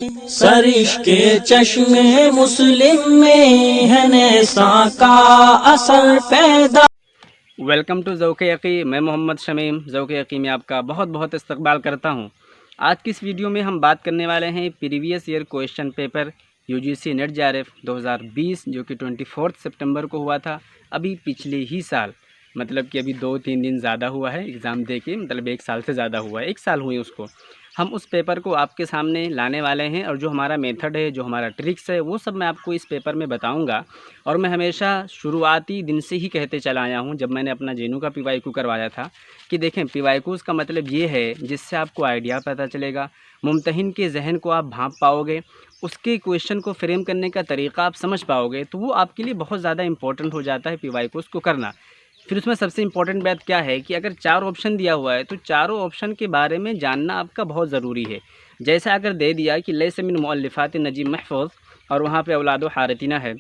سرش کے چشم مسلم میں ہے نیساں کا اثر پیدا۔ ویلکم ٹو ذوق یقین، میں محمد شمیم ذوق یقین میں آپ کا بہت بہت استقبال کرتا ہوں۔ آج کی اس ویڈیو میں ہم بات کرنے والے ہیں previous year question paper UGC NET JRF 2020 جو کہ 24 سپٹمبر کو ہوا تھا، ابھی پچھلے ہی سال، مطلب کہ ابھی 2-3 دن زیادہ ہوا ہے ایگزام دے کے، مطلب 1 سال سے زیادہ ہوا ہے، 1 سال ہوئے اس کو۔ ہم اس پیپر کو آپ کے سامنے لانے والے ہیں، اور جو ہمارا میتھڈ ہے، جو ہمارا ٹرکس ہے، وہ سب میں آپ کو اس پیپر میں بتاؤں گا۔ اور میں ہمیشہ شروعاتی دن سے ہی کہتے چلا آیا ہوں، جب میں نے اپنا جینو کا PYQ کروایا تھا، کہ دیکھیں PYQs کا مطلب یہ ہے جس سے آپ کو آئیڈیا پتہ چلے گا، ممتحن کے ذہن کو آپ بھانپ پاؤ گے، اس کے کویشچن کو فریم کرنے کا طریقہ آپ سمجھ پاؤ گے، تو وہ آپ کے لیے بہت زیادہ امپورٹنٹ ہو جاتا ہے PYQs کو کرنا۔ پھر اس میں سب سے امپورٹنٹ بات کیا ہے کہ اگر 4 آپشن دیا ہوا ہے تو چاروں آپشن کے بارے میں جاننا آپ کا بہت ضروری ہے۔ جیسا اگر دے دیا کہ لیس من مؤلفات نجیب محفوظ، اور وہاں پہ اولاد و حارتینہ ہے،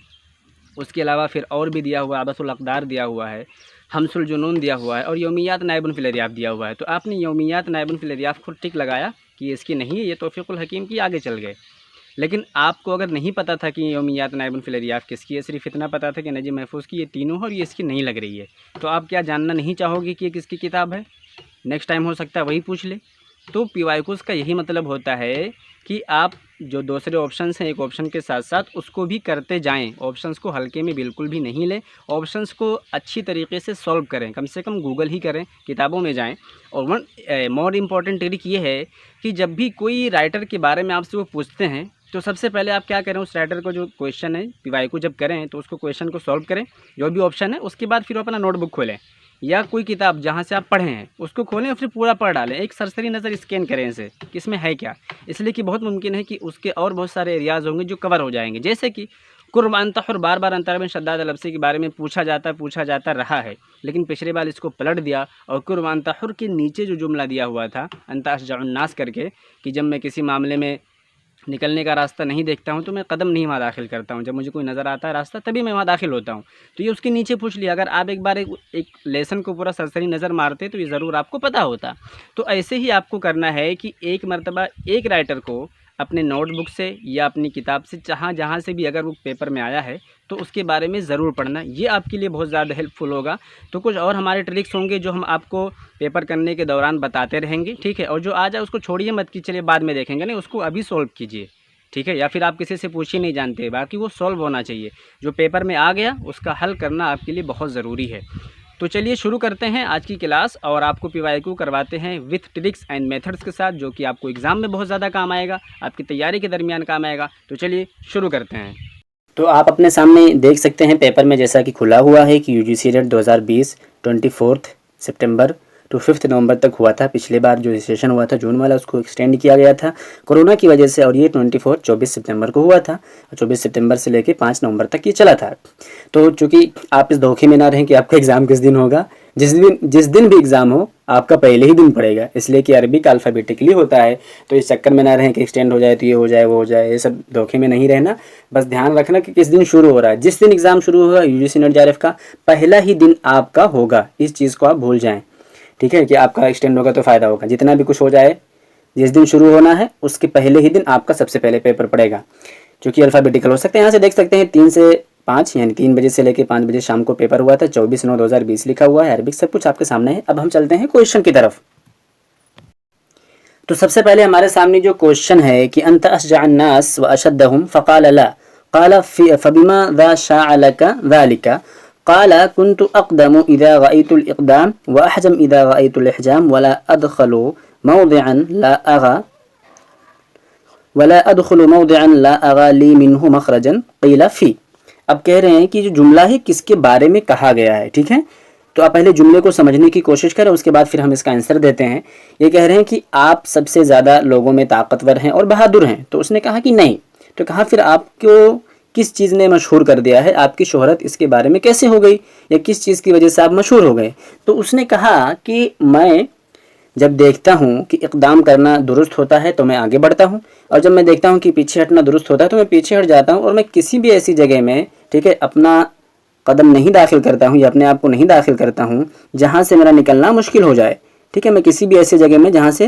اس کے علاوہ پھر اور بھی دیا ہوا ہے، عبث الاقدار دیا ہوا ہے، حمس الجنون دیا ہوا ہے، اور یومیات نائب فی الاریاف دیا ہوا ہے، تو آپ نے یومیات نائب فی الاریاف کو ٹک لگایا کہ یہ اس کی نہیں ہے، یہ توفیق الحکیم کی، آگے چل گئے۔ لیکن آپ کو اگر نہیں پتہ تھا کہ یومیات نائب فی الاریاف کس کی ہے، صرف اتنا پتہ تھا کہ نجیب محفوظ کی یہ تینوں ہے اور یہ اس کی نہیں لگ رہی ہے، تو آپ کیا جاننا نہیں چاہو گے کہ یہ کس کی کتاب ہے؟ نیکسٹ ٹائم ہو سکتا ہے وہی پوچھ لے۔ تو PYQs کا یہی مطلب ہوتا ہے کہ آپ جو دوسرے آپشنس ہیں، ایک آپشن کے ساتھ ساتھ اس کو بھی کرتے جائیں، آپشنس کو ہلکے میں بالکل بھی نہیں لیں، آپشنس کو اچھی طریقے سے سولو کریں، کم سے کم گوگل ہی کریں، کتابوں میں جائیں۔ اور مور امپورٹنٹ ٹرک یہ ہے کہ جب بھی کوئی رائٹر کے بارے میں آپ سے وہ پوچھتے ہیں، تو سب سے پہلے آپ کیا کریں، اس رائٹر کو جو کویشچن ہے PYQ جب کریں تو اس کو کویشچن کو سولو کریں، جو بھی آپشن ہے، اس کے بعد پھر اپنا نوٹ بک کھولیں یا کوئی کتاب جہاں سے آپ پڑھے ہیں اس کو کھولیں اور پھر پورا پڑھ ڈالیں، ایک سرسری نظر اسکین کریں اسے کہ اس میں ہے کیا، اس لیے کہ بہت ممکن ہے کہ اس کے اور بہت سارے ایریاز ہوں گے جو کور ہو جائیں گے، جیسے کہ قرب ان تحر بار بار انتر بن شداد الابسی کے بارے میں پوچھا جاتا رہا ہے، لیکن پچھلے بار اس کو پلٹ دیا اور قرب ان تحر کے نیچے جو جملہ دیا ہوا تھا انت اشجع الناس کر کے، کہ جب میں کسی معاملے میں نکلنے کا راستہ نہیں دیکھتا ہوں تو میں قدم نہیں وہاں داخل کرتا ہوں، جب مجھے کوئی نظر آتا ہے راستہ تبھی میں وہاں داخل ہوتا ہوں، تو یہ اس کے نیچے پوچھ لیا۔ اگر آپ ایک بار ایک لیسن کو پورا سرسری نظر مارتے تو یہ ضرور آپ کو پتہ ہوتا۔ تو ایسے ہی آپ کو کرنا ہے کہ ایک مرتبہ ایک رائٹر کو اپنے نوٹ بک سے یا اپنی کتاب سے جہاں سے بھی اگر وہ پیپر میں آیا ہے تو اس کے بارے میں ضرور پڑھنا، یہ آپ کے لیے بہت زیادہ ہیلپ فل ہوگا۔ تو کچھ اور ہمارے ٹرکس ہوں گے جو ہم آپ کو پیپر کرنے کے دوران بتاتے رہیں گے، ٹھیک ہے؟ اور جو آ جائے اس کو چھوڑیے مت کہ چلیے بعد میں دیکھیں گے، نہیں، اس کو ابھی سولو کیجیے، ٹھیک ہے؟ یا پھر آپ کسی سے پوچھ ہی نہیں جانتے، باقی وہ سولو ہونا چاہیے، جو پیپر میں آ گیا اس کا حل کرنا آپ کے لیے بہت ضروری ہے۔ تو چلیے شروع کرتے ہیں آج کی کلاس، اور آپ کو PYQ کرواتے ہیں وتھ ٹرکس اینڈ میتھڈس کے ساتھ، جو کہ آپ کو ایگزام میں بہت زیادہ کام آئے گا، آپ کی تیاری کے درمیان کام آئے گا۔ تو چلیے شروع کرتے ہیں۔ تو آپ اپنے سامنے دیکھ سکتے ہیں پیپر میں جیسا کہ کھلا ہوا ہے کہ UGC نیٹ 2020 24 سپٹمبر ٹو 5 نومبر تک ہوا تھا۔ پچھلے بار جو سیشن ہوا تھا جون والا، اس کو ایکسٹینڈ کیا گیا تھا کورونا کی وجہ سے، اور یہ 24 سپٹمبر کو ہوا تھا، 24 سپٹمبر سے لے کے 5 نومبر تک یہ چلا تھا۔ تو چونکہ آپ اس دھوکے میں نہ رہیں کہ آپ کا ایگزام کس دن ہوگا، جس دن بھی ایگزام ہو آپ کا پہلے ہی دن پڑے گا، اس لیے کہ عربک الفابیٹکلی ہوتا ہے، تو اس چکر میں نہ رہیں کہ ایکسٹینڈ ہو جائے تو یہ ہو جائے وہ ہو جائے، یہ سب دھوکے میں نہیں رہنا۔ بس دھیان رکھنا کہ کس دن شروع ہو رہا ہے، جس دن ایگزام شروع ہوگا UGC نیٹ JRF کا پہلا ہی دن آپ کا ہوگا، اس چیز کو آپ بھول جائیں، ٹھیک ہے؟ کہ آپ کا ایکسٹینڈ ہوگا تو فائدہ ہوگا، جتنا بھی کچھ ہو جائے جس دن شروع ہونا ہے اس کے پہلے ہی دن آپ کا سب سے پہلے پیپر پڑے گا، جو کہ الفابیٹیکل ہو سکتے ہیں۔ یہاں سے دیکھ سکتے ہیں 3 سے 5 یعنی 3 بجے سے لے کے 5 بجے شام کو پیپر ہوا تھا، 24/9/2020 لکھا ہوا ہے، عربک سب کچھ آپ کے سامنے ہے۔ اب ہم چلتے ہیں کویشچن کی طرف۔ تو سب سے پہلے ہمارے سامنے جو کویشچن ہے کہ انت اشجع الناس واشدهم فقال لا قال فبما ذا شاع لك ذلك قال كنت اقدم اذا رايت الاقدام واحجم اذا رايت الاحجام ولا ادخل موضعا لا اغى لي منه مخرجا قيل في۔ اب کہہ رہے ہیں کہ جو جملہ ہے کس کے بارے میں کہا گیا ہے، ٹھیک ہے؟ تو آپ پہلے جملے کو سمجھنے کی کوشش کریں، اس کے بعد پھر ہم اس کا آنسر دیتے ہیں۔ یہ کہہ رہے ہیں کہ آپ سب سے زیادہ لوگوں میں طاقتور ہیں اور بہادر ہیں، تو اس نے کہا کہ نہیں، تو کہا پھر آپ کو کس چیز نے مشہور کر دیا ہے، آپ کی شہرت اس کے بارے میں کیسے ہو گئی، یا کس چیز کی وجہ سے آپ مشہور ہو گئے؟ تو اس نے کہا کہ میں جب دیکھتا ہوں کہ اقدام کرنا درست ہوتا ہے تو میں آگے بڑھتا ہوں، اور جب میں دیکھتا ہوں کہ پیچھے ہٹنا درست ہوتا ہے تو میں پیچھے ہٹ جاتا ہوں، اور میں کسی بھی ایسی جگہ میں، ٹھیک ہے، اپنا قدم نہیں داخل کرتا ہوں یا اپنے آپ کو نہیں داخل کرتا ہوں جہاں سے میرا نکلنا مشکل ہو جائے، ٹھیک ہے؟ میں کسی بھی ایسی جگہ میں جہاں سے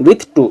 with 2,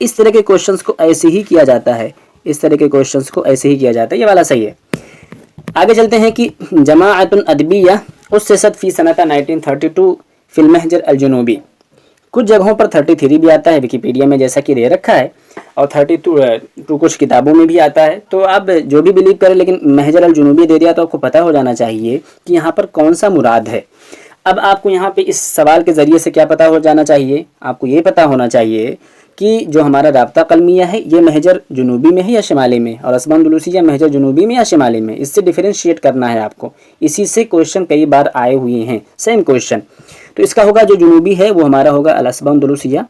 اس طرح کے کوشچنس کو ایسے ہی کیا جاتا ہے, اس طرح کے کوشچنس کو ایسے ہی کیا جاتا ہے. یہ والا صحیح ہے. آگے چلتے ہیں کہ جماعت ادبیہ اسست فی سنہ 1932 فی المہجر الجنوبی. کچھ جگہوں پر 33 بھی آتا ہے ویکیپیڈیا میں جیسا کہ دے رکھا ہے, اور 32 کچھ کتابوں میں بھی آتا ہے. تو آپ جو بھی بلیو کریں, لیکن مہجر الجنوبی دے دیا تو آپ کو پتہ ہو جانا چاہیے کہ یہاں پر کون سا مراد ہے. اب آپ کو یہاں پہ اس سوال کے ذریعے سے کیا پتہ ہو جانا چاہیے, آپ کو یہ پتہ ہونا چاہیے کہ جو ہمارا رابطہ قلمیہ ہے یہ مہجر جنوبی میں ہے یا شمالی میں, اور اسبان اندلسیہ مہجر جنوبی میں یا شمالی میں. اس سے ڈیفرینشیٹ کرنا ہے آپ کو. اسی سے کویشچن کئی بار آئے ہوئے ہیں, سیم کویشچن. تو اس کا ہوگا جو جنوبی ہے وہ ہمارا ہوگا الاسبان اندلسیہ,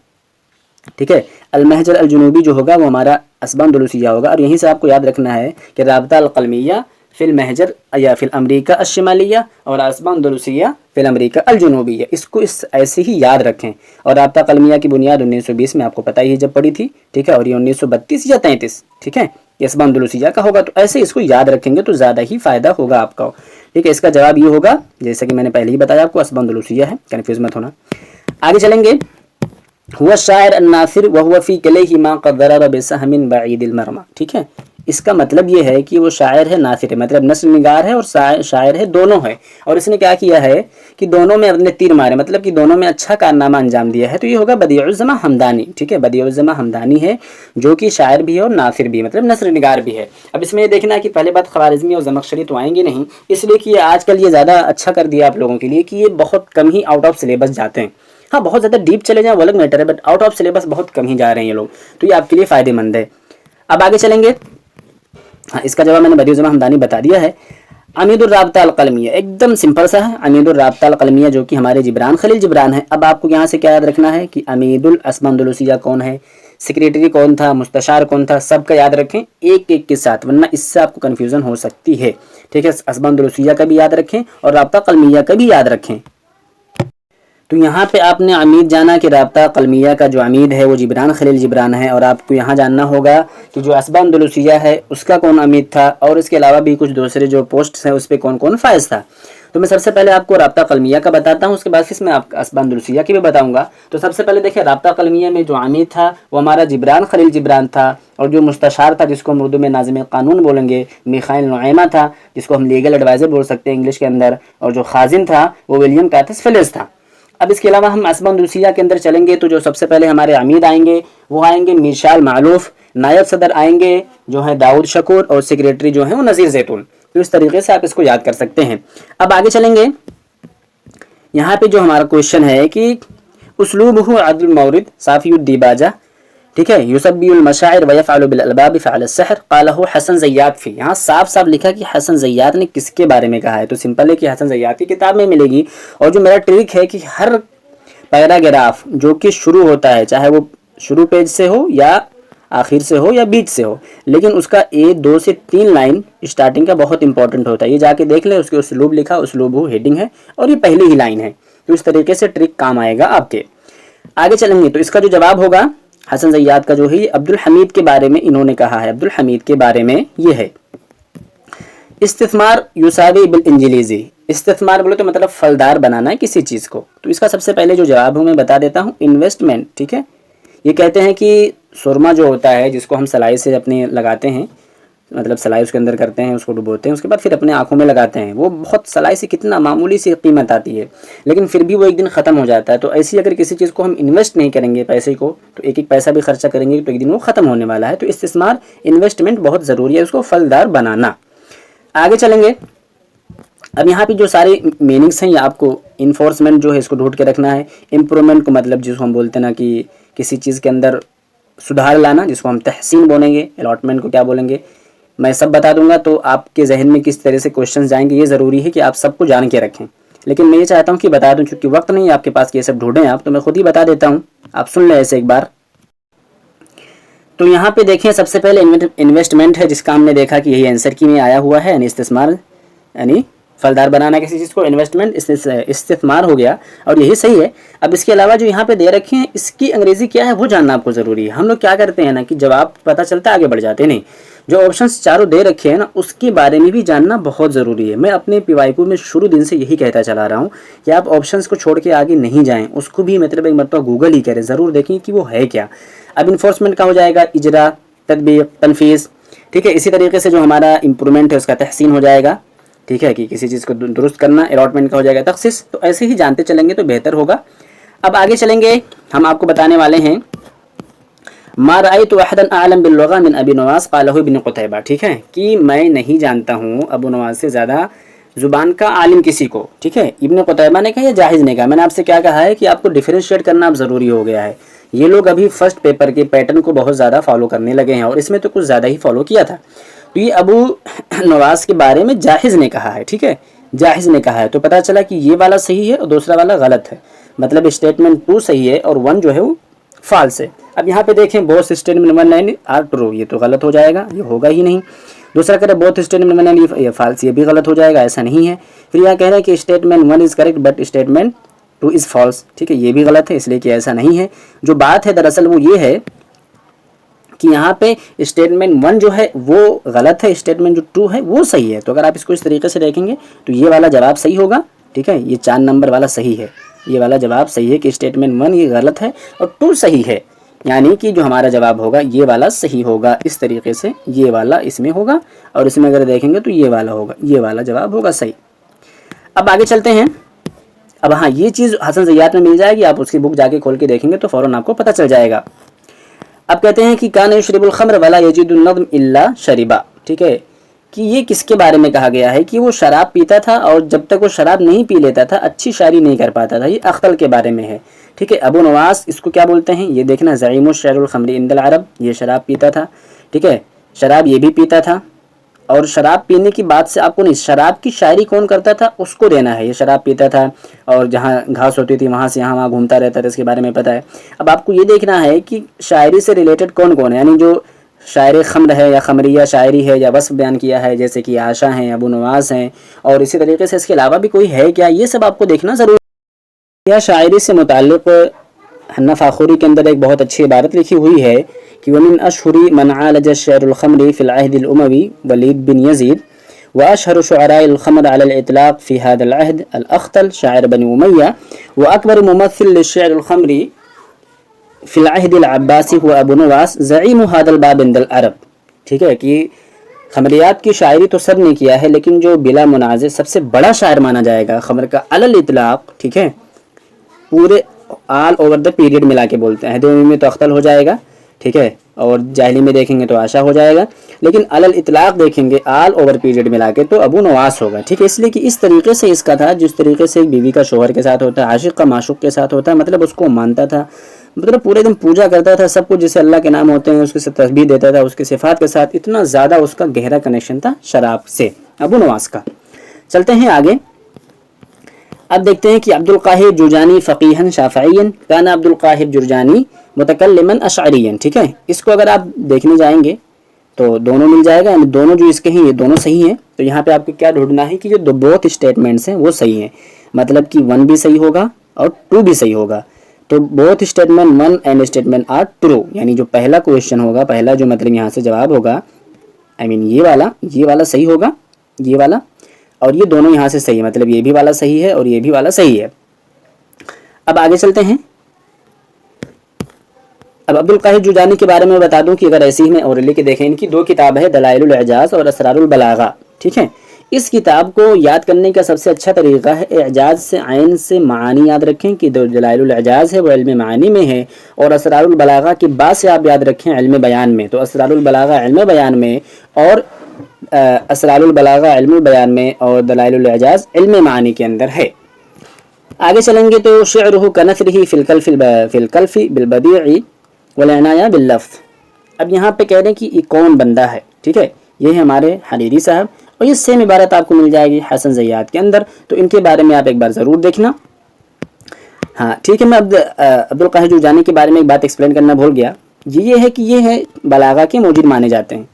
ٹھیک ہے. المہجر الجنوبی جو ہوگا وہ ہمارا اسبان اندلسیہ ہوگا. اور یہیں سے آپ کو یاد رکھنا ہے کہ رابطہ القلمیہ فی المہجر یا فی الامریکہ الشمالیہ, اور اسبان اندلسیہ فی الامریکہ الجنوبیہ. اس کو ایسے ہی یاد رکھیں. اور رابطہ قلمیہ کی بنیاد 1920 میں آپ کو پتہ ہی ہے جب پڑھی تھی, ٹھیک ہے. اور یہ 1932 یا 33, ٹھیک ہے, یہ اسبان اندلسیہ کا ہوگا. تو ایسے اس کو یاد رکھیں گے تو زیادہ ہی فائدہ ہوگا آپ کا, ٹھیک ہے. اس کا جواب یہ ہوگا جیسا کہ میں نے پہلے ہی بتایا آپ کو, اسبان اندلسیہ ہے, کنفیوز مت ہونا. آگے چلیں گے. هو الشاعر الناثر وهو في كليهما قد ضرب بسهم بعيد المرمى, ٹھیک ہے. اس کا مطلب یہ ہے کہ وہ شاعر ہے, ناثر ہے, مطلب نثر نگار ہے اور شاعر ہے, دونوں ہے. اور اس نے کیا کیا ہے کہ دونوں میں اپنے تیر مارے, مطلب کہ دونوں میں اچھا کارنامہ انجام دیا ہے. تو یہ ہوگا بدیع الزماں حمدانی, ٹھیک ہے. بدیع الزماں حمدانی ہے جو کہ شاعر بھی ہے اور ناثر بھی, مطلب نثر نگار بھی ہے. اب اس میں یہ دیکھنا ہے کہ پہلے بات خوارزمی اور زمخشری تو آئیں گے نہیں, اس لیے کہ آج کل یہ زیادہ اچھا کر دیا آپ لوگوں کے لیے کہ یہ بہت کم ہی آؤٹ آف سلیبس جاتے ہیں. ہاں بہت زیادہ ڈیپ چلے جائیں وہ الگ میٹر ہے, بٹ آؤٹ آف سلیبس بہت کم ہی جا رہے ہیں یہ لوگ, تو یہ آپ کے لیے فائدہ مند ہے. اب آگے چلیں گے. ہاں اس کا جواب میں نے بدیع الزماں حمدانی بتا دیا ہے. عمید الرابطہ القلمیہ ایک دم سمپل سا ہے. عمید الرابطہ القلمیہ جو کہ ہمارے جبران خلیل جبران ہے. اب آپ کو یہاں سے کیا یاد رکھنا ہے کہ عمید الاسبان اندلسیہ کون ہے, سیکریٹری کون تھا, مستشار کون تھا, سب کا یاد رکھیں ایک ایک کے ساتھ, ورنہ اس سے آپ کو کنفیوژن ہو سکتی ہے, ٹھیک ہے. اسبان اندلسیہ کا بھی یاد رکھیں اور رابطہ قلمیہ کا بھی یاد رکھیں. تو یہاں پہ آپ نے عمید جانا کہ رابطہ قلمیہ کا جو عمید ہے وہ جبران خلیل جبران ہے, اور آپ کو یہاں جاننا ہوگا کہ جو اسبان اندلسیہ ہے اس کا کون عمید تھا, اور اس کے علاوہ بھی کچھ دوسرے جو پوسٹس ہیں اس پہ کون کون فائز تھا. تو میں سب سے پہلے آپ کو رابطہ قلمیہ کا بتاتا ہوں, اس کے بعد پھر میں آپ کو اسبان اندلسیہ کی بھی بتاؤں گا. تو سب سے پہلے دیکھیں رابطہ قلمیہ میں جو عمید تھا وہ ہمارا جبران خلیل جبران تھا, اور جو مستشار تھا جس کو ہم اردو میں ناظم قانون بولیں گے میخائیل نعیمہ تھا, جس کو ہم لیگل ایڈوائزر بول سکتے ہیں انگلش کے اندر, اور جو خازن تھا وہ ولیم کاتس فیلز تھا. اب اس کے علاوہ ہم اسبان اندلسیہ کے اندر چلیں گے تو جو سب سے پہلے ہمارے عمید آئیں گے وہ آئیں گے میرشال معلوف, نائب صدر آئیں گے جو ہیں داؤد شکور, اور سیکریٹری جو ہیں وہ نذیر زیتون. تو اس طریقے سے آپ اس کو یاد کر سکتے ہیں. اب آگے چلیں گے. یہاں پہ جو ہمارا کویشچن ہے کہ اسلوبہ عدل المورد صافی الدیباجہ, ٹھیک ہے, یسبی المشاعر ویفعل بالالباب فعل السحر قالہ حسن زیات فی. یہاں صاف صاف لکھا کہ حسن زیات نے کس کے بارے میں کہا ہے, تو سمپل ہے کہ حسن زیات کی کتاب میں ملے گی. اور جو میرا ٹرک ہے کہ ہر پیراگراف جو کہ شروع ہوتا ہے, چاہے وہ شروع پیج سے ہو یا آخر سے ہو یا بیچ سے ہو, لیکن اس کا 2 سے 3 لائن اسٹارٹنگ کا بہت امپورٹنٹ ہوتا ہے. یہ جا کے دیکھ لیں, اس کے اسلوب لکھا, اسلوب ہو ہیڈنگ ہے, اور یہ پہلی ہی لائن ہے. تو اس طریقے سے ٹرک کام آئے گا آپ کے. آگے چلیں گے. تو اس کا جو جواب ہوگا حسن زیات کا جو ہے عبد الحمید کے بارے میں انہوں نے کہا ہے. عبد الحمید کے بارے میں یہ ہے استثمار یساوی بالانجلیزی. استثمار بولے تو مطلب پھلدار بنانا ہے کسی چیز کو. تو اس کا سب سے پہلے جو جواب ہوں میں بتا دیتا ہوں, انویسٹمنٹ, ٹھیک ہے. یہ کہتے ہیں کہ سرما جو ہوتا ہے جس کو ہم سلائی سے اپنے لگاتے ہیں, مطلب سلائی اس کے اندر کرتے ہیں, اس کو ڈبوتے ہیں, اس کے بعد پھر اپنے آنکھوں میں لگاتے ہیں. وہ بہت سلائی سے کتنا معمولی سی قیمت آتی ہے, لیکن پھر بھی وہ ایک دن ختم ہو جاتا ہے. تو ایسی اگر کسی چیز کو ہم انویسٹ نہیں کریں گے پیسے کو, تو ایک ایک پیسہ بھی خرچہ کریں گے تو ایک دن وہ ختم ہونے والا ہے. تو استثمار انویسٹمنٹ بہت ضروری ہے, اس کو پھلدار بنانا. آگے چلیں گے. اب یہاں پہ جو سارے میننگس ہیں یہ آپ کو انفورسمنٹ جو ہے اس کو ڈھونڈ کے رکھنا ہے. امپرومنٹ کو مطلب جس کو ہم بولتے ہیں نا کہ کسی چیز کے اندر سدھار لانا, جس کو ہم تحسین بولیں گے. الاٹمنٹ کو کیا بولیں گے میں سب بتا دوں گا, تو آپ کے ذہن میں کس طرح سے کویشچنز جائیں گے یہ ضروری ہے کہ آپ سب کو جان کے رکھیں. لیکن میں یہ چاہتا ہوں کہ بتا دوں, چونکہ وقت نہیں ہے آپ کے پاس کہ یہ سب ڈھونڈیں آپ, تو میں خود ہی بتا دیتا ہوں, آپ سن لیں ایسے ایک بار. تو یہاں پہ دیکھیں سب سے پہلے انویسٹمنٹ ہے, جس کا ہم نے دیکھا کہ یہی آنسر کی میں آیا ہوا ہے, یعنی استثمار, یعنی پھلدار بنانا کسی چیز کو, انویسٹمنٹ استثمار ہو گیا, اور یہی صحیح ہے. اب اس کے علاوہ جو یہاں پہ دے رکھے ہیں اس کی انگریزی کیا ہے وہ جاننا آپ کو ضروری ہے. ہم لوگ کیا کرتے ہیں نا کہ جواب پتہ چلتا ہے آگے بڑھ جاتے نہیں. جو آپشنس چاروں دے رکھے ہیں نا اس کے بارے میں بھی جاننا بہت ضروری ہے. میں اپنے PYQ میں شروع دن سے یہی کہتا چلا رہا ہوں کہ آپ آپشنس کو چھوڑ کے آگے نہیں جائیں, اس کو بھی مطلب ایک مرتبہ گوگل ہی کریں, ضرور دیکھیں کہ وہ ہے کیا. اب انفورسمنٹ کا ہو جائے گا اجرا, تطبیق, تنفیذ, ٹھیک ہے. اسی طریقے سے جو ہمارا امپرومنٹ ہے اس کا تحسین ہو جائے گا, ٹھیک ہے, کہ کسی چیز کو درست کرنا. الاٹمنٹ کا ہو جائے گا تخصیص. تو ایسے ہی جانتے چلیں گے تو بہتر ہوگا. اب آگے چلیں گے, ہم آپ کو بتانے والے ہیں ما رأيت احدا اعلم باللغة من ابی نواس قاله ابن قتیبہ, ٹھیک ہے, کہ میں نہیں جانتا ہوں ابو نواس سے زیادہ زبان کا عالم کسی کو, ٹھیک ہے. ابن قتیبہ نے کہا یا جاحظ نے کہا. میں نے آپ سے کیا کہا ہے کہ آپ کو ڈیفرینشیٹ کرنا اب ضروری ہو گیا ہے. یہ لوگ ابھی فرسٹ پیپر کے پیٹرن کو بہت زیادہ فالو کرنے لگے ہیں, اور اس میں تو کچھ زیادہ ہی فالو کیا تھا. تو یہ ابو نواس کے بارے میں جاحظ نے کہا ہے, ٹھیک ہے, جاحظ نے کہا ہے. تو پتہ چلا کہ یہ والا صحیح ہے اور دوسرا والا غلط ہے, مطلب اسٹیٹمنٹ 2 صحیح ہے اور 1 جو ہے وہ فالس ہے. اب یہاں پہ دیکھیں بوتھ اسٹیٹمنٹ 1 9 آر ٹرو, یہ تو غلط ہو جائے گا, یہ ہوگا ہی نہیں. دوسرا کہہ رہے بوتھ اسٹیٹمنٹ 1 9 یہ فالس, یہ بھی غلط ہو جائے گا, ایسا نہیں ہے. پھر یہاں کہہ رہے ہیں کہ statement 1 is correct but statement 2 is false, ٹھیک ہے, یہ بھی غلط ہے, اس لیے کہ ایسا نہیں ہے. جو بات ہے دراصل وہ یہ ہے کہ یہاں پہ اسٹیٹمنٹ 1 جو ہے وہ غلط ہے, اسٹیٹمنٹ جو 2 ہے وہ صحیح ہے. تو اگر آپ اس کو اس طریقے سے دیکھیں گے تو یہ والا جواب صحیح ہوگا, ٹھیک ہے. یہ 4 نمبر والا صحیح ہے, یہ والا جواب صحیح ہے کہ اسٹیٹمنٹ 1 یہ غلط ہے اور 2 صحیح ہے. یعنی کہ جو ہمارا جواب ہوگا یہ والا صحیح ہوگا. اس طریقے سے یہ والا اس میں ہوگا, اور اس میں اگر دیکھیں گے تو یہ والا ہوگا, یہ والا جواب ہوگا صحیح. اب آگے چلتے ہیں. اب ہاں یہ چیز حسن زیات میں مل جائے گی, آپ اس کی بک جا کے کھول کے دیکھیں گے تو فوراً آپ کو پتہ چل جائے گا. اب کہتے ہیں کہ کان یشرب الخمر ولا یجد النظم الا شربا, ٹھیک ہے, کہ یہ کس کے بارے میں کہا گیا ہے کہ وہ شراب پیتا تھا اور جب تک وہ شراب نہیں پی لیتا تھا اچھی شاعری نہیں کر پاتا تھا. یہ اختل کے بارے میں ہے, ٹھیک ہے. ابو نواس اس کو کیا بولتے ہیں یہ دیکھنا, زعیم الشعر الخمر عند العرب, یہ شراب پیتا تھا, ٹھیک ہے, شراب یہ بھی پیتا تھا. اور شراب پینے کی بات سے آپ کو نہیں, شراب کی شاعری کون کرتا تھا اس کو دینا ہے. یہ شراب پیتا تھا اور جہاں گھاس ہوتی تھی وہاں سے یہاں وہاں گھومتا رہتا تھا, اس کے بارے میں پتہ ہے. اب آپ کو یہ دیکھنا ہے کہ شاعری سے ریلیٹڈ کون کون ہے, یعنی جو شاعر خمر ہے یا خمریہ شاعری ہے یا وصف بیان کیا ہے, جیسے کہ عائشہ ہیں, ابو نواس ہیں, اور اسی طریقے سے اس کے علاوہ بھی کوئی ہے کیا, یہ سب آپ کو دیکھنا ضروری ہے. یا شاعری سے متعلق حنا فاخوری کے اندر ایک بہت اچھی عبارت لکھی ہوئی ہے کہ ومن اشہر من عالج الشعر الخمر فی العہد الاموی ولید بن یزید واشہر شعراء الخمر على الاطلاق فی هذا العہد الاخطل شاعر بن امیہ واکبر ممثل للشعر الخمر فی العہد العباسی هو ابو نواس زعیم هذا الباب عند العرب, ٹھیک ہے, کہ خمریات کی شاعری تو سب نے کیا ہے لیکن جو بلا منازع سب سے بڑا شاعر مانا جائے گا خمر کا علی الاطلاق, ٹھیک ہے, پورے آل اوور دا پیریڈ ملا کے بولتے ہیں. عہد میں تو اختل ہو جائے گا, ٹھیک ہے, اور جاہلی میں دیکھیں گے تو عائشہ ہو جائے گا, لیکن علی الاطلاق دیکھیں گے آل اوور پیریڈ ملا کے تو ابو نواس ہوگا, ٹھیک ہے. اس لیے کہ اس طریقے سے اس کا تھا جس طریقے سے ایک بیوی کا شوہر کے ساتھ ہوتا ہے, عاشق کا معشوق کے ساتھ ہوتا ہے, مطلب اس کو مانتا تھا, مطلب پورے دن پوجا کرتا تھا, سب کچھ جسے اللہ کے نام ہوتے ہیں اس کے ساتھ تسبیح دیتا تھا, اس کے صفات کے ساتھ اتنا زیادہ اس کا گہرا کنیکشن تھا شراب سے, ابو نواس کا. چلتے ہیں آگے. اب دیکھتے ہیں کہ عبد القاہر جرجانی فقیہن شافعین کان عبد القاہر جرجانی متکلمن اشعریین, ٹھیک ہے. اس کو اگر آپ دیکھنے جائیں گے تو دونوں مل جائے گا, یعنی دونوں جو اس کے ہیں یہ دونوں صحیح ہیں. تو یہاں پہ آپ کو کیا ڈھونڈنا ہے کہ جو بوتھ اسٹیٹمنٹس ہیں وہ صحیح ہیں, مطلب کہ 1 بھی صحیح ہوگا اور 2 بھی صحیح ہوگا. تو both statement 1 and statement are true, یعنی جو پہلا کویشچن ہوگا, پہلا جو مطلب یہاں سے جواب ہوگا, یہ والا صحیح ہوگا, یہ والا, اور یہ دونوں یہاں سے صحیح, مطلب یہ بھی والا صحیح ہے اور یہ بھی والا صحیح ہے. اب آگے چلتے ہیں. اب عبد القاہر جرجانی کے بارے میں بتا دوں کہ اگر ایسی ہی میں اور لے کے دیکھیں, ان کی 2 کتاب ہے, دلائل الاعجاز اور اسرار البلاغہ, ٹھیک ہے. اس کتاب کو یاد کرنے کا سب سے اچھا طریقہ ہے اعجاز سے عین سے معانی یاد رکھیں کہ دلائل الاعجاز ہے وہ علم معانی میں ہے, اور اسرار البلاغہ کی بات سے آپ یاد رکھیں علم بیان میں. تو اسرار البلاغہ علم بیان میں اور اسرار البلاغہ علم البیان میں, اور دلائل الاعجاز علم معانی کے اندر ہے. آگے چلیں گے تو شعرہ کنثرہ فی الکلف بالبدیع والعنایہ باللفظ. اب یہاں پہ کہہ رہے ہیں کہ یہ کون بندہ ہے, ٹھیک ہے, یہ ہے ہمارے حریری صاحب, اور یہ سیم عبارت آپ کو مل جائے گی حسن زیات کے اندر. تو ان کے بارے میں آپ ایک بار ضرور دیکھنا. ہاں ٹھیک ہے, میں عبد القاہر جرجانی کے بارے میں ایک بات ایکسپلین کرنا بھول گیا. یہ ہے کہ یہ ہے بلاغہ کے موجد مانے جاتے ہیں.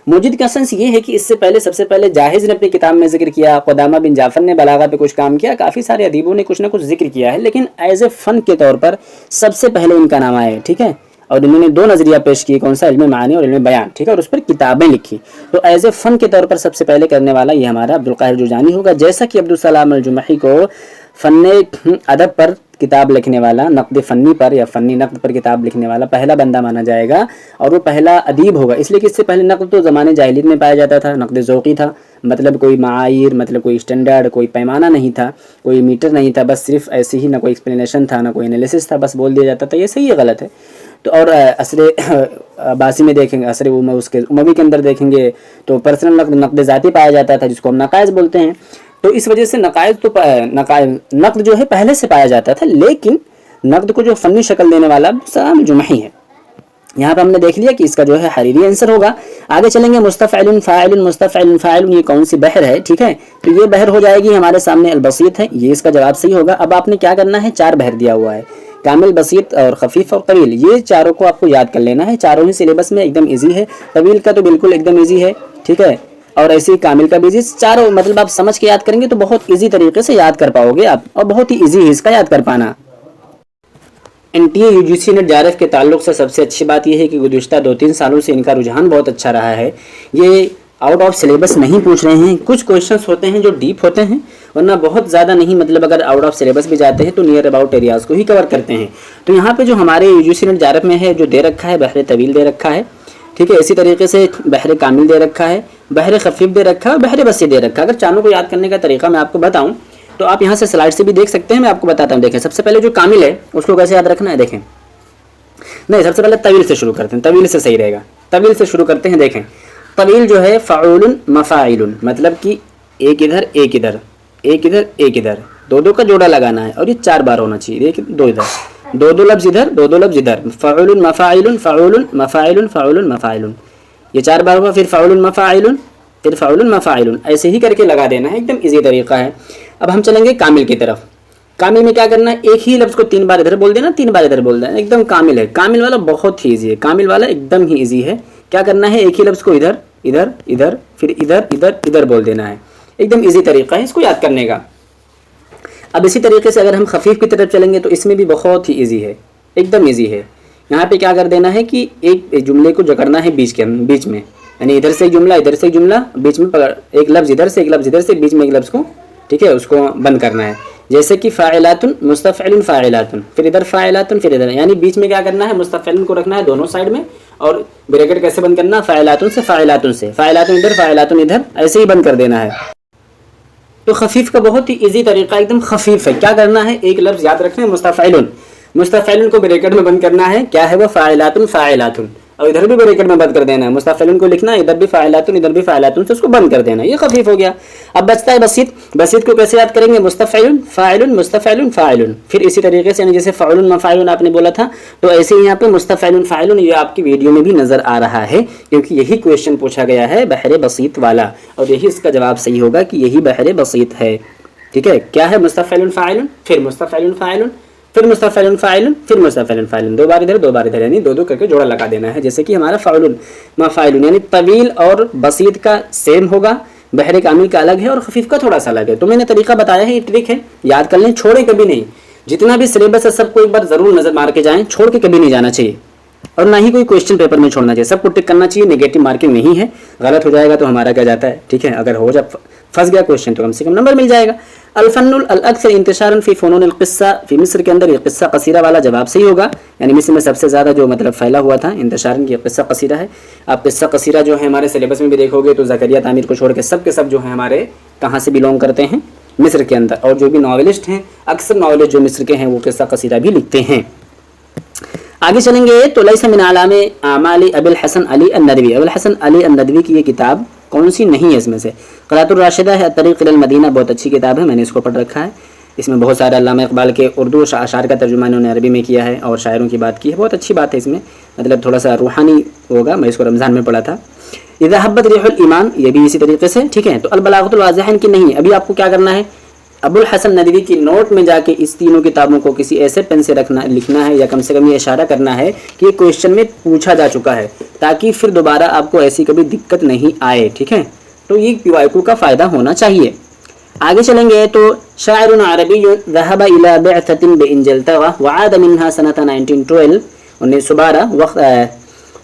موجد کا سنس یہ ہے کہ اس سے پہلے سب سے پہلے جاحظ نے اپنی کتاب میں ذکر کیا, قدامہ بن جعفر نے بلاغہ پہ کچھ کام کیا, کافی سارے ادیبوں نے کچھ نہ کچھ ذکر کیا ہے, لیکن ایز اے فن کے طور پر سب سے پہلے ان کا نام آیا ہے, ٹھیک ہے. اور انہوں نے 2 نظریہ پیش کیے, کون سا, علم معانی اور علم بیان, ٹھیک ہے, اور اس پر کتابیں لکھی. تو ایز اے فن کے طور پر سب سے پہلے کرنے والا یہ ہمارا عبدالقاہر جرجانی ہوگا, جیسا کہ عبدالسلام الجمحی کو فن ادب پر کتاب لکھنے والا, نقد فنی پر یا فنی نقد پر کتاب لکھنے والا پہلا بندہ مانا جائے گا, اور وہ پہلا ادیب ہوگا. اس لیے کہ اس سے پہلے نقد تو زمانے جاہلیت میں پایا جاتا تھا, نقد ذوقی تھا, مطلب کوئی معایر, مطلب کوئی اسٹینڈرڈ, کوئی پیمانہ نہیں تھا, کوئی میٹر نہیں تھا, بس صرف ایسے ہی, نہ کوئی ایکسپلینیشن تھا, نہ کوئی انالیسس تھا, بس بول دیا جاتا تھا. یہ صحیح ہے, غلط ہے. تو اور عصر عباسی میں دیکھیں گے, عصر اس کے اموی کے اندر دیکھیں گے تو پرسنل نقد, نقد ذاتی پایا جاتا تھا, جس کو ہم نقائص بولتے ہیں. تو اس وجہ سے نقد جو ہے پہلے سے پایا جاتا تھا, لیکن نقد کو جو فنی شکل دینے والا عبدالسلام الجمحی ہے. یہاں پہ ہم نے دیکھ لیا کہ اس کا جو ہے حریری آنسر ہوگا. آگے چلیں گے, مستفعل فاعل مستفعل فاعل, یہ کون سی بحر ہے, ٹھیک ہے. تو یہ بحر ہو جائے گی ہمارے سامنے البسیط ہے, یہ اس کا جواب صحیح ہوگا. اب آپ نے کیا کرنا ہے, 4 بحر دیا ہوا ہے, کامل, بسیط اور خفیف اور طویل. یہ چاروں کو آپ کو یاد کر لینا ہے, چاروں ہی سلیبس میں ایک دم ایزی ہے. طویل کا تو بالکل ایک دم ایزی ہے, ٹھیک ہے, اور ایسے ہی کامل کا بھی ایزی. چاروں مطلب آپ سمجھ کے یاد کریں گے تو بہت ایزی طریقے سے یاد کر پاؤ گے آپ, اور بہت ہی ایزی ہے اس کا یاد کر پانا. NTA UGC نیٹ JRF کے تعلق سے سب سے اچھی بات یہ ہے کہ گزشتہ 2-3 سالوں سے ان کا رجحان بہت اچھا رہا ہے. یہ آؤٹ آف سلیبس نہیں پوچھ رہے ہیں, کچھ کویشچنس ہوتے ہیں جو ڈیپ ہوتے ہیں, ورنہ بہت زیادہ نہیں, مطلب اگر آؤٹ آف سلیبس بھی جاتے ہیں تو نیئر اباؤٹ ایریاز کو ہی کور کرتے ہیں. تو یہاں پہ جو ہمارے UGC نیٹ JRF میں ہے, جو دے رکھا ہے, بحر طویل دے رکھا ہے, ٹھیک ہے. اسی طریقے سے بحر کامل دے رکھا ہے, بحر خفیف دے رکھا ہے, اور بحر بسیط دے رکھا ہے. اگر چاروں کو یاد کرنے کا طریقہ میں آپ کو بتاؤں تو آپ یہاں سے سلائڈ سے بھی دیکھ سکتے ہیں, میں آپ کو بتاتا ہوں. دیکھیں, سب سے پہلے جو کامل ہے اس کو کیسے یاد رکھنا ہے, دیکھیں. نہیں, سب سے پہلے طویل سے شروع کرتے ہیں, طویل سے صحیح رہے گا. طویل سے شروع کرتے ہیں. دیکھیں, طویل جو ہے فعول مفاعل, مطلب کہ ایک ادھر ایک ادھر, ایک ادھر ایک ادھر, 2 کا جوڑا لگانا ہے, اور یہ 4 بار ہونا چاہیے. دیکھیں, 2 ادھر, 2 لفظ ادھر, 2 لفظ ادھر. فعول مفاعل فعول مفاعل فعول مفاعل, یہ 4 بار ہوگا. پھر فعول مفاعل, پھر فعول مفاعل, ایسے ہی کر کے لگا دینا ہے, ایک دم ایزی طریقہ ہے. اب ہم چلیں گے کامل کی طرف. کامل میں کیا کرنا ہے, ایک ہی لفظ کو 3 بار ادھر بول دینا, 3 بار ادھر بول دینا, ایک دم کامل ہے. کامل والا بہت ہی ایزی ہے, کامل والا ایک دم ہی ایزی ہے. کیا کرنا ہے, ایک ہی لفظ کو ادھر ادھر ادھر, پھر ادھر ادھر ادھر بول دینا ہے. ایک دم ایزی طریقہ ہے اس کو یاد کرنے کا. اب اسی طریقے سے اگر ہم خفیف کی طرف چلیں گے تو اس میں بھی بہت ہی ایزی ہے, ایک دم ایزی ہے. یہاں پہ کیا کر دینا ہے کہ ایک جملے کو جکڑنا ہے بیچ میں, یعنی ادھر سے ایک جملہ, ادھر سے ایک جملہ, بیچ میں ایک لفظ ادھر سے, ایک لفظ ادھر سے, بیچ میں ایک لفظ کو, ٹھیک ہے, اس کو بند کرنا ہے. جیسے کہ فاعلات مستفعل فاعلات, پھر ادھر فاعلات, پھر ادھر, یعنی بیچ میں کیا کرنا ہے, مستفعل کو رکھنا ہے دونوں سائڈ میں, اور بریکٹ کیسے بند کرنا, فاعلات سے فاعلات سے, فاعلات ادھر فاعلات ادھر, ایسے ہی بند کر دینا ہے. تو خفیف کا بہت ہی ایزی طریقہ, ایک دم خفیف ہے. کیا کرنا ہے, ایک لفظ یاد رکھنا ہے, مستفعل, مستفعل کو بریکٹ میں بند کرنا ہے. کیا ہے وہ, فاعلات فاعلات, اور ادھر بھی بریکٹ میں بند کر دینا ہے. مستفعل کو لکھنا ہے, ادھر بھی فاعلات ادھر بھی فاعلات سے اس کو بند کر دینا ہے. یہ خفیف ہو گیا. اب بچتا ہے بسیط. بسیط کو کیسے یاد کریں گے, مستفعل فاعل مستفعل فاعل, پھر اسی طریقے سے, یعنی جیسے فعل مفاعل آپ نے بولا تھا, تو ایسے ہی یہاں پہ مستفعل فاعل, یہ آپ کی ویڈیو میں بھی نظر آ رہا ہے, کیونکہ یہی کویشچن پوچھا گیا ہے بحر بسیط والا, اور یہی اس کا جواب صحیح ہوگا کہ یہی بحر بسیط ہے. ٹھیک ہے, کیا ہے, مستفعل فاعل, پھر مستفعل فاعل, پھر مستفعل فاعل, پھر مستفعل فاعل, 2 بار ادھر 2 بار ادھر, یعنی 2 کر کے جوڑا لگا دینا ہے. جیسے کہ ہمارا فعل مفاعل, یعنی طویل اور بسیط کا سیم ہوگا, بحر کامل کا الگ ہے, اور خفیف کا تھوڑا سا الگ ہے. تو میں نے طریقہ بتایا ہے, یہ ٹرک ہے, یاد کر لیں, چھوڑیں کبھی نہیں. جتنا بھی سلیبس ہے سب کو ایک بار ضرور نظر مار کے جائیں, چھوڑ کے کبھی نہیں جانا چاہیے, اور نہ ہی کوئی کویشچن پیپر میں چھوڑنا چاہیے. سب کو ٹک کرنا چاہیے, نیگیٹو مارکنگ نہیں ہے. غلط ہو جائے گا تو ہمارا کیا جاتا ہے, ٹھیک ہے, اگر ہو جب پھنس گیا کویشچن تو کم سے کم نمبر مل جائے گا. الفن الاکثر انتشارا فی فنون القصہ فی مصر کے اندر یہ قصہ قصیرہ والا جواب صحیح ہوگا, یعنی مصر میں سب سے زیادہ جو مطلب پھیلا ہوا تھا انتشارا کی قصہ قصیرہ ہے. آپ قصہ قصیرہ جو ہے ہمارے سلیبس میں بھی دیکھو گے تو زکریا تعمیر کو چھوڑ کے سب کے سب جو ہیں ہمارے کہاں سے بلونگ کرتے ہیں, مصر کے اندر. اور جو بھی ناولسٹ ہیں, اکثر ناولسٹ جو مصر کے ہیں وہ قصہ قصیرہ بھی لکھتے ہیں. آگے چلیں گے تو لیس من اعلام اعمال ابی الحسن علی الندوی, ابی الحسن علی الندوی کی یہ کتاب کون سی نہیں ہے اس میں سے, قرات الراشدہ ہے, الطریق الی المدینہ, بہت اچھی کتاب ہے, میں نے اس کو پڑھ رکھا ہے. اس میں بہت سارے علامہ اقبال کے اردو اشعار کا ترجمہ انہوں نے عربی میں کیا ہے, اور شاعروں کی بات کی ہے, بہت اچھی بات ہے اس میں, مطلب تھوڑا سا روحانی ہوگا. میں اس کو رمضان میں پڑھا تھا. اذا حبت ریح الایمان, یہ بھی اسی طریقے سے, ٹھیک ہے. تو البلاغۃ الواضحہ کی نہیں, ابھی آپ کو کیا کرنا ہے, ابو الحسن ندوی کی نوٹ میں جا کے اس تینوں کتابوں کو کسی ایسے پین سے لکھنا ہے, یا کم سے کم یہ اشارہ کرنا ہے کہ یہ کویشچن میں پوچھا جا چکا ہے, تاکہ پھر دوبارہ آپ کو ایسی کبھی دقت نہیں آئے. ٹھیک ہے, تو یہ PYQ کا فائدہ ہونا چاہیے. آگے چلیں گے تو شاعر عربی ذهب الى بعثة بإنجلترا وعاد منها سنة 1912 1912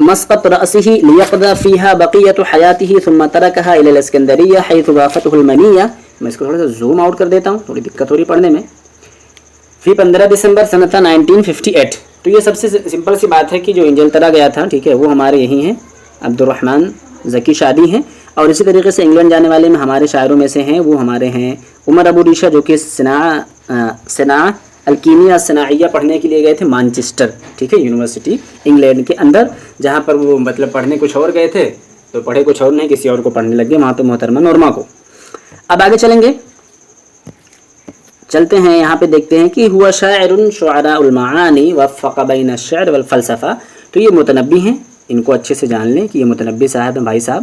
مسقط رأسه ليقضى فيها بقية حياته ثم تركها إلى الإسكندرية حيث وافته المنية. میں اس کو تھوڑا سا زوم آؤٹ کر دیتا ہوں, تھوڑی دقت ہو رہی پڑھنے میں. فی 15 دسمبر سنہ 1958. تو یہ سب سے سمپل سی بات ہے کہ جو انجلترا گیا تھا, ٹھیک ہے, وہ ہمارے یہی ہیں عبد الرحمن ذکی شادی ہیں. اور اسی طریقے سے انگلینڈ جانے والے میں ہمارے شاعروں میں سے ہیں, وہ ہمارے ہیں عمر ابو ریشہ, جو کہ صناع الکیمیا صناعیہ پڑھنے کے لیے گئے تھے مانچسٹر, ٹھیک ہے, یونیورسٹی انگلینڈ کے اندر, جہاں پر وہ مطلب پڑھنے کچھ اور گئے تھے تو پڑھے کچھ اور نہیں, کسی اور کو پڑھنے لگ گئے وہاں پہ محترمہ نورما کو. اب آگے چلیں گے, چلتے ہیں یہاں پہ دیکھتے ہیں کہ ہوا شاعر شعراء المعانی وفق بین الشعر والفلسفہ. تو یہ متنبی ہیں, ان کو اچھے سے جان لیں کہ یہ متنبی صاحب ہیں بھائی صاحب,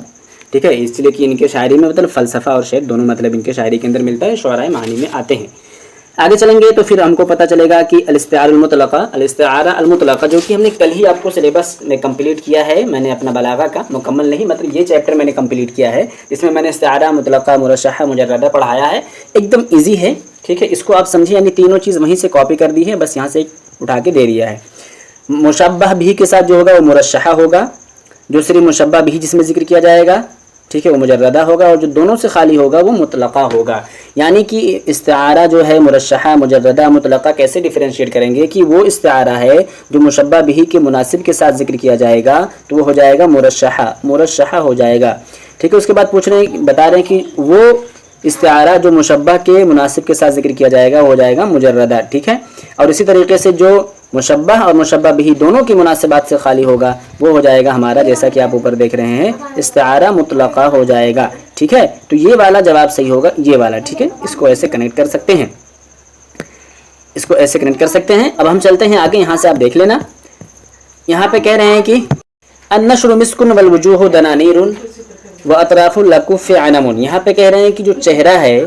ٹھیک ہے, اس لیے کہ ان کے شاعری میں مطلب فلسفہ اور شعر دونوں مطلب ان کے شاعری کے اندر ملتا ہے, شعراء معانی میں آتے ہیں. آگے چلیں گے تو پھر ہم کو پتہ چلے گا کہ الاستعارہ المطلقہ جو کہ ہم نے کل ہی آپ کو سلیبس میں کمپلیٹ کیا ہے, میں نے اپنا بلاغہ کا مکمل نہیں, مطلب یہ چیپٹر میں نے کمپلیٹ کیا ہے, جس میں نے استعارہ مطلقہ مرشحہ مجردہ پڑھایا ہے. ایک دم ایزی ہے, ٹھیک ہے, اس کو آپ سمجھیں, یعنی تینوں چیز وہیں سے کاپی کر دی ہے, بس یہاں سے اٹھا کے دے دیا ہے. مشبہ بھی کے ساتھ جو ہوگا وہ مرشحہ ہوگا, جو صرف مشبہ بھی جس میں ذکر کیا جائے گا, ٹھیک ہے, وہ مجردہ ہوگا, اور جو دونوں سے خالی ہوگا وہ مطلقہ ہوگا. یعنی کہ استعارہ جو ہے مرشحہ مجردہ مطلقہ کیسے ڈیفرینشیٹ کریں گے کہ وہ استعارہ ہے جو مشبہ بھی کے مناسب کے ساتھ ذکر کیا جائے گا تو وہ ہو جائے گا مرشحہ ہو جائے گا, ٹھیک ہے. اس کے بعد بتا رہے ہیں کہ وہ استعارہ جو مشبہ کے مناسب کے ساتھ ذکر کیا جائے گا وہ ہو جائے گا مجردہ, ٹھیک ہے. اور اسی طریقے سے جو مشبہ اور مشبہ بھی دونوں کی مناسبات سے خالی ہوگا وہ ہو جائے گا ہمارا, جیسا کہ آپ اوپر دیکھ رہے ہیں, استعارہ مطلقہ ہو جائے گا, ٹھیک ہے. تو یہ والا جواب صحیح ہوگا, یہ والا, ٹھیک ہے. اس کو ایسے کنیکٹ کر سکتے ہیں, اس کو ایسے کنیکٹ کر سکتے ہیں. اب ہم چلتے ہیں آگے, یہاں سے آپ دیکھ لینا, یہاں پہ کہہ رہے ہیں کہ النشر مسک والوجوہ دنانیر واطراف الاکف عنم. یہاں پہ کہہ رہے ہیں کہ جو چہرہ ہے,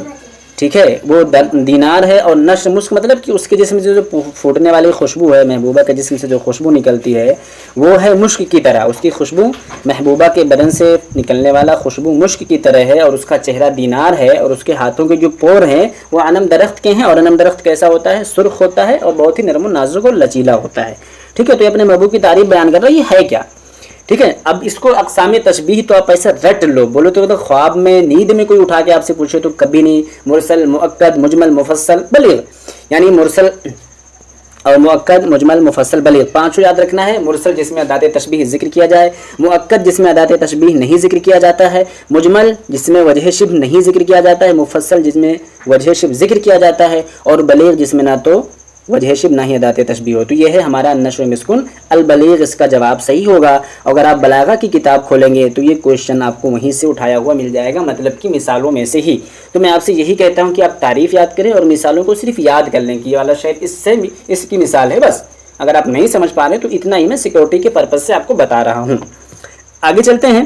ٹھیک ہے, وہ دینار ہے, اور نشر مسک مطلب کہ اس کے جسم سے جو پھوٹنے والی خوشبو ہے, محبوبہ کے جسم سے جو خوشبو نکلتی ہے وہ ہے مشک کی طرح, اس کی خوشبو محبوبہ کے بدن سے نکلنے والا خوشبو مشک کی طرح ہے, اور اس کا چہرہ دینار ہے, اور اس کے ہاتھوں کے جو پور ہیں وہ عنم درخت کے ہیں, اور عنم درخت کیسا ہوتا ہے, سرخ ہوتا ہے اور بہت ہی نرم و نازک اور لچیلا ہوتا ہے, ٹھیک ہے. تو یہ اپنے محبوب کی تعریف بیان کر رہا ہے, یہ ہے کیا, ٹھیک ہے. اب اس کو اقسام تشبیہ تو آپ ایسا رٹ لو, بولو تو خواب میں نیند میں کوئی اٹھا کے آپ سے پوچھے تو کبھی نہیں. مرسل, مؤکد, مجمل, مفصل, بلیغ, یعنی مرسل اور مؤکد, مجمل, مفصل, بلیغ, پانچوں یاد رکھنا ہے. مرسل جس میں ادات تشبیہ ذکر کیا جائے, مؤکد جس میں ادات تشبیہ نہیں ذکر کیا جاتا ہے, مجمل جس میں وجہ شبہ نہیں ذکر کیا جاتا ہے, مفصل جس میں وجہ شبہ ذکر کیا جاتا ہے, اور بلیغ جس میں نہ تو وجہ شبہ نہ ہی ادات تشبیہ ہو. تو یہ ہے ہمارا النشر مسکن البلیغ, اس کا جواب صحیح ہوگا. اگر آپ بلاغہ کی کتاب کھولیں گے تو یہ کوشچن آپ کو وہیں سے اٹھایا ہوا مل جائے گا, مطلب کہ مثالوں میں سے ہی. تو میں آپ سے یہی کہتا ہوں کہ آپ تعریف یاد کریں اور مثالوں کو صرف یاد کر لیں کہ یہ والا شاید اس کی مثال ہے, بس. اگر آپ نہیں سمجھ پا رہے تو اتنا ہی میں سیکورٹی کے پرپز سے آپ کو بتا رہا ہوں. آگے چلتے ہیں.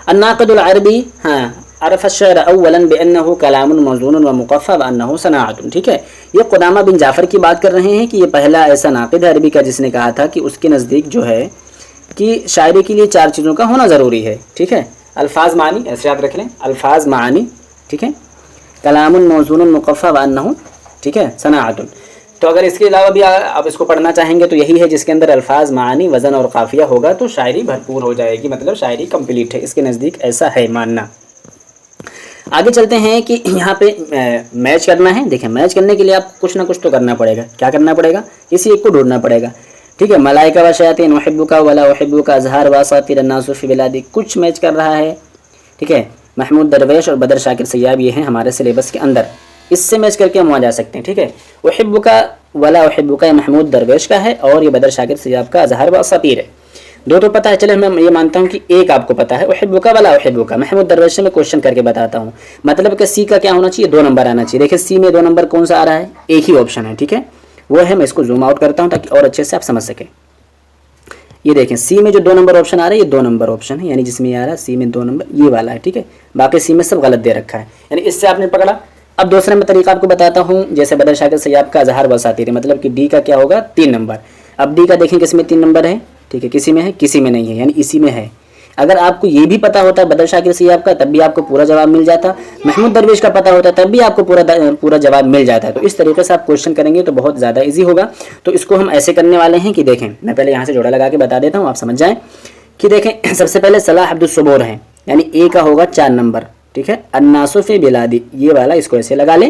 الناقد العربی, ہاں, عرف الشعر اولا بانه کلام موزون ومقفى وانه صناعت, ٹھیک ہے. یہ قدامہ بن جعفر کی بات کر رہے ہیں کہ یہ پہلا ایسا ناقد ہے عربی کا جس نے کہا تھا کہ اس کے نزدیک جو ہے کہ شاعری کے لیے چار چیزوں کا ہونا ضروری ہے, ٹھیک ہے. الفاظ معنی, ایسے یاد رکھ لیں, الفاظ معانی, ٹھیک ہے, کلام موزون مقفى وانه, ٹھیک ہے, صناعت. تو اگر اس کے علاوہ بھی آپ اس کو پڑھنا چاہیں گے تو یہی ہے جس کے اندر الفاظ, معانی, وزن اور قافیہ ہوگا تو شاعری بھرپور ہو جائے گی, مطلب شاعری کمپلیٹ ہے. اس کے نزدیک ایسا ہے ماننا. آگے چلتے ہیں کہ یہاں پہ میچ کرنا ہے. دیکھیں, میچ کرنے کے لیے آپ کچھ نہ کچھ تو کرنا پڑے گا. کیا کرنا پڑے گا, اسی ایک کو ڈھونڈنا پڑے گا, ٹھیک ہے. ملائکہ و شیاطین, احبک ولا احبک, اظہار واساطیر الناس فی بلادی, کچھ میچ کر رہا ہے, ٹھیک ہے. محمود درویش اور بدر شاکر سیاب یہ ہیں ہمارے سلیبس کے اندر, اس سے میچ کر کے ہم وہاں جا سکتے ہیں, ٹھیک ہے. احبک ولا احبک یہ محمود درویش کا ہے, اور یہ بدر شاکر سیاب کا اظہار واساطیر ہے. دو تو پتہ ہے, چلے میں یہ مانتا ہوں کہ ایک آپ کو پتہ ہے, احبک ولا احبک. محمود درویش سے میں کوشچن کر کے بتاتا ہوں, مطلب کہ سی کا کیا ہونا چاہیے, 2 نمبر آنا چاہیے. دیکھیں سی میں 2 نمبر کون سا آ رہا ہے, ایک ہی آپشن ہے, ٹھیک ہے, وہ ہے. میں اس کو زوم آؤٹ کرتا ہوں تاکہ اور اچھے سے آپ سمجھ سکیں. یہ دیکھیں سی میں جو 2 نمبر آپشن آ رہا ہے یہ 2 نمبر آپشن ہے, یعنی جس میں یہ آ رہا ہے سی میں 2 نمبر یہ والا ہے, ٹھیک ہے. باقی سی میں سب غلط دے رکھا ہے, یعنی اس سے آپ نے پکڑا. اب دوسرے میں طریقہ آپ کو بتاتا ہوں, جیسے بدر شاکر سیاب کا اظہار واساطیر, مطلب کہ ڈی کا کیا ہوگا, 3 نمبر. اب ڈی کا دیکھیں کس میں 3 نمبر ہے, ٹھیک ہے, کسی میں ہے, کسی میں نہیں ہے, یعنی اسی میں ہے. اگر آپ کو یہ بھی پتا ہوتا بدر شاکر سیاب کا تب بھی آپ کو پورا جواب مل جاتا, محمود درویش کا پتا ہوتا تب بھی آپ کو پورا جواب مل جاتا ہے. تو اس طریقے سے آپ کوشچن کریں گے تو بہت زیادہ ایزی ہوگا. تو اس کو ہم ایسے کرنے والے ہیں کہ دیکھیں, میں پہلے یہاں سے جوڑا لگا کے بتا دیتا ہوں آپ سمجھ جائیں کہ دیکھیں سب سے پہلے صلاح عبد الصبور ہیں, یعنی اے کا ہوگا 4 نمبر, ٹھیک ہے. الناس فی بلادی یہ والا اس کو ایسے لگا لیں.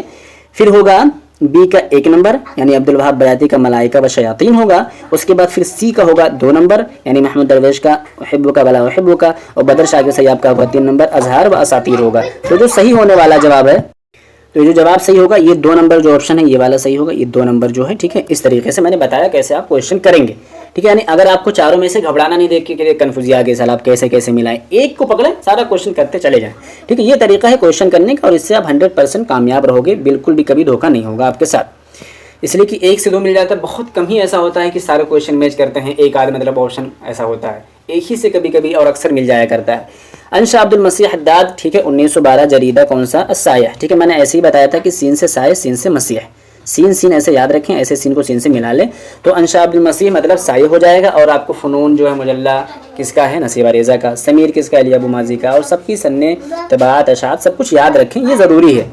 پھر ہوگا بی کا 1 نمبر یعنی عبدالوہاب بیاتی کا ملائکہ و شیاطین ہوگا. اس کے بعد پھر سی کا ہوگا 2 نمبر یعنی محمود درویش کا احبک ولا احبک, اور بدر شاکر سیاب کا ہوگا 3 نمبر اظہار و اساطیر ہوگا. تو جو صحیح ہونے والا جواب ہے, تو یہ جو جواب صحیح ہوگا یہ 2 نمبر جو آپشن ہے یہ والا صحیح ہوگا, یہ 2 نمبر جو ہے, ٹھیک ہے. اس طریقے سے میں نے بتایا کیسے آپ کوشچن کریں گے, ٹھیک ہے. یعنی اگر آپ کو چاروں میں سے گھبرانا نہیں دیکھ کے کنفیوزی آ گئی سال آپ کیسے کیسے ملائیں, ایک کو پکڑیں سارا کوشچن کرتے چلے جائیں, ٹھیک ہے. یہ طریقہ ہے کوشچن کرنے کا اور اس سے آپ 100% کامیاب رہو گے, بالکل بھی کبھی دھوکہ نہیں ہوگا آپ کے ساتھ. اس لیے کہ 1 سے 2 مل جاتا ہے, بہت کم ہی ایسا ہوتا ہے کہ سارے کوشچن میچ کرتے ہیں, ایک آدھ مطلب آپشن ایسا ہوتا ہے, ایک ہی سے کبھی کبھی اور اکثر مل جایا کرتا ہے. انشا عبد المسیح حداد, ٹھیک ہے, 1912 جریدہ کون سا, السایہ, ٹھیک ہے. میں نے ایسے ہی بتایا تھا کہ سین سے سایہ سین سے مسیح, سین ایسے یاد رکھیں, ایسے سین کو سین سے ملا لیں تو انشا عبد المسیح مطلب سایہ ہو جائے گا. اور آپ کو فنون جو ہے مجلہ کس کا ہے, نصیبہ ریزہ کا, سمیر کس کا, علی ابو ماضی کا, اور سب کی سنیں طباعت اشاعت سب کچھ یاد رکھیں, یہ ضروری ہے.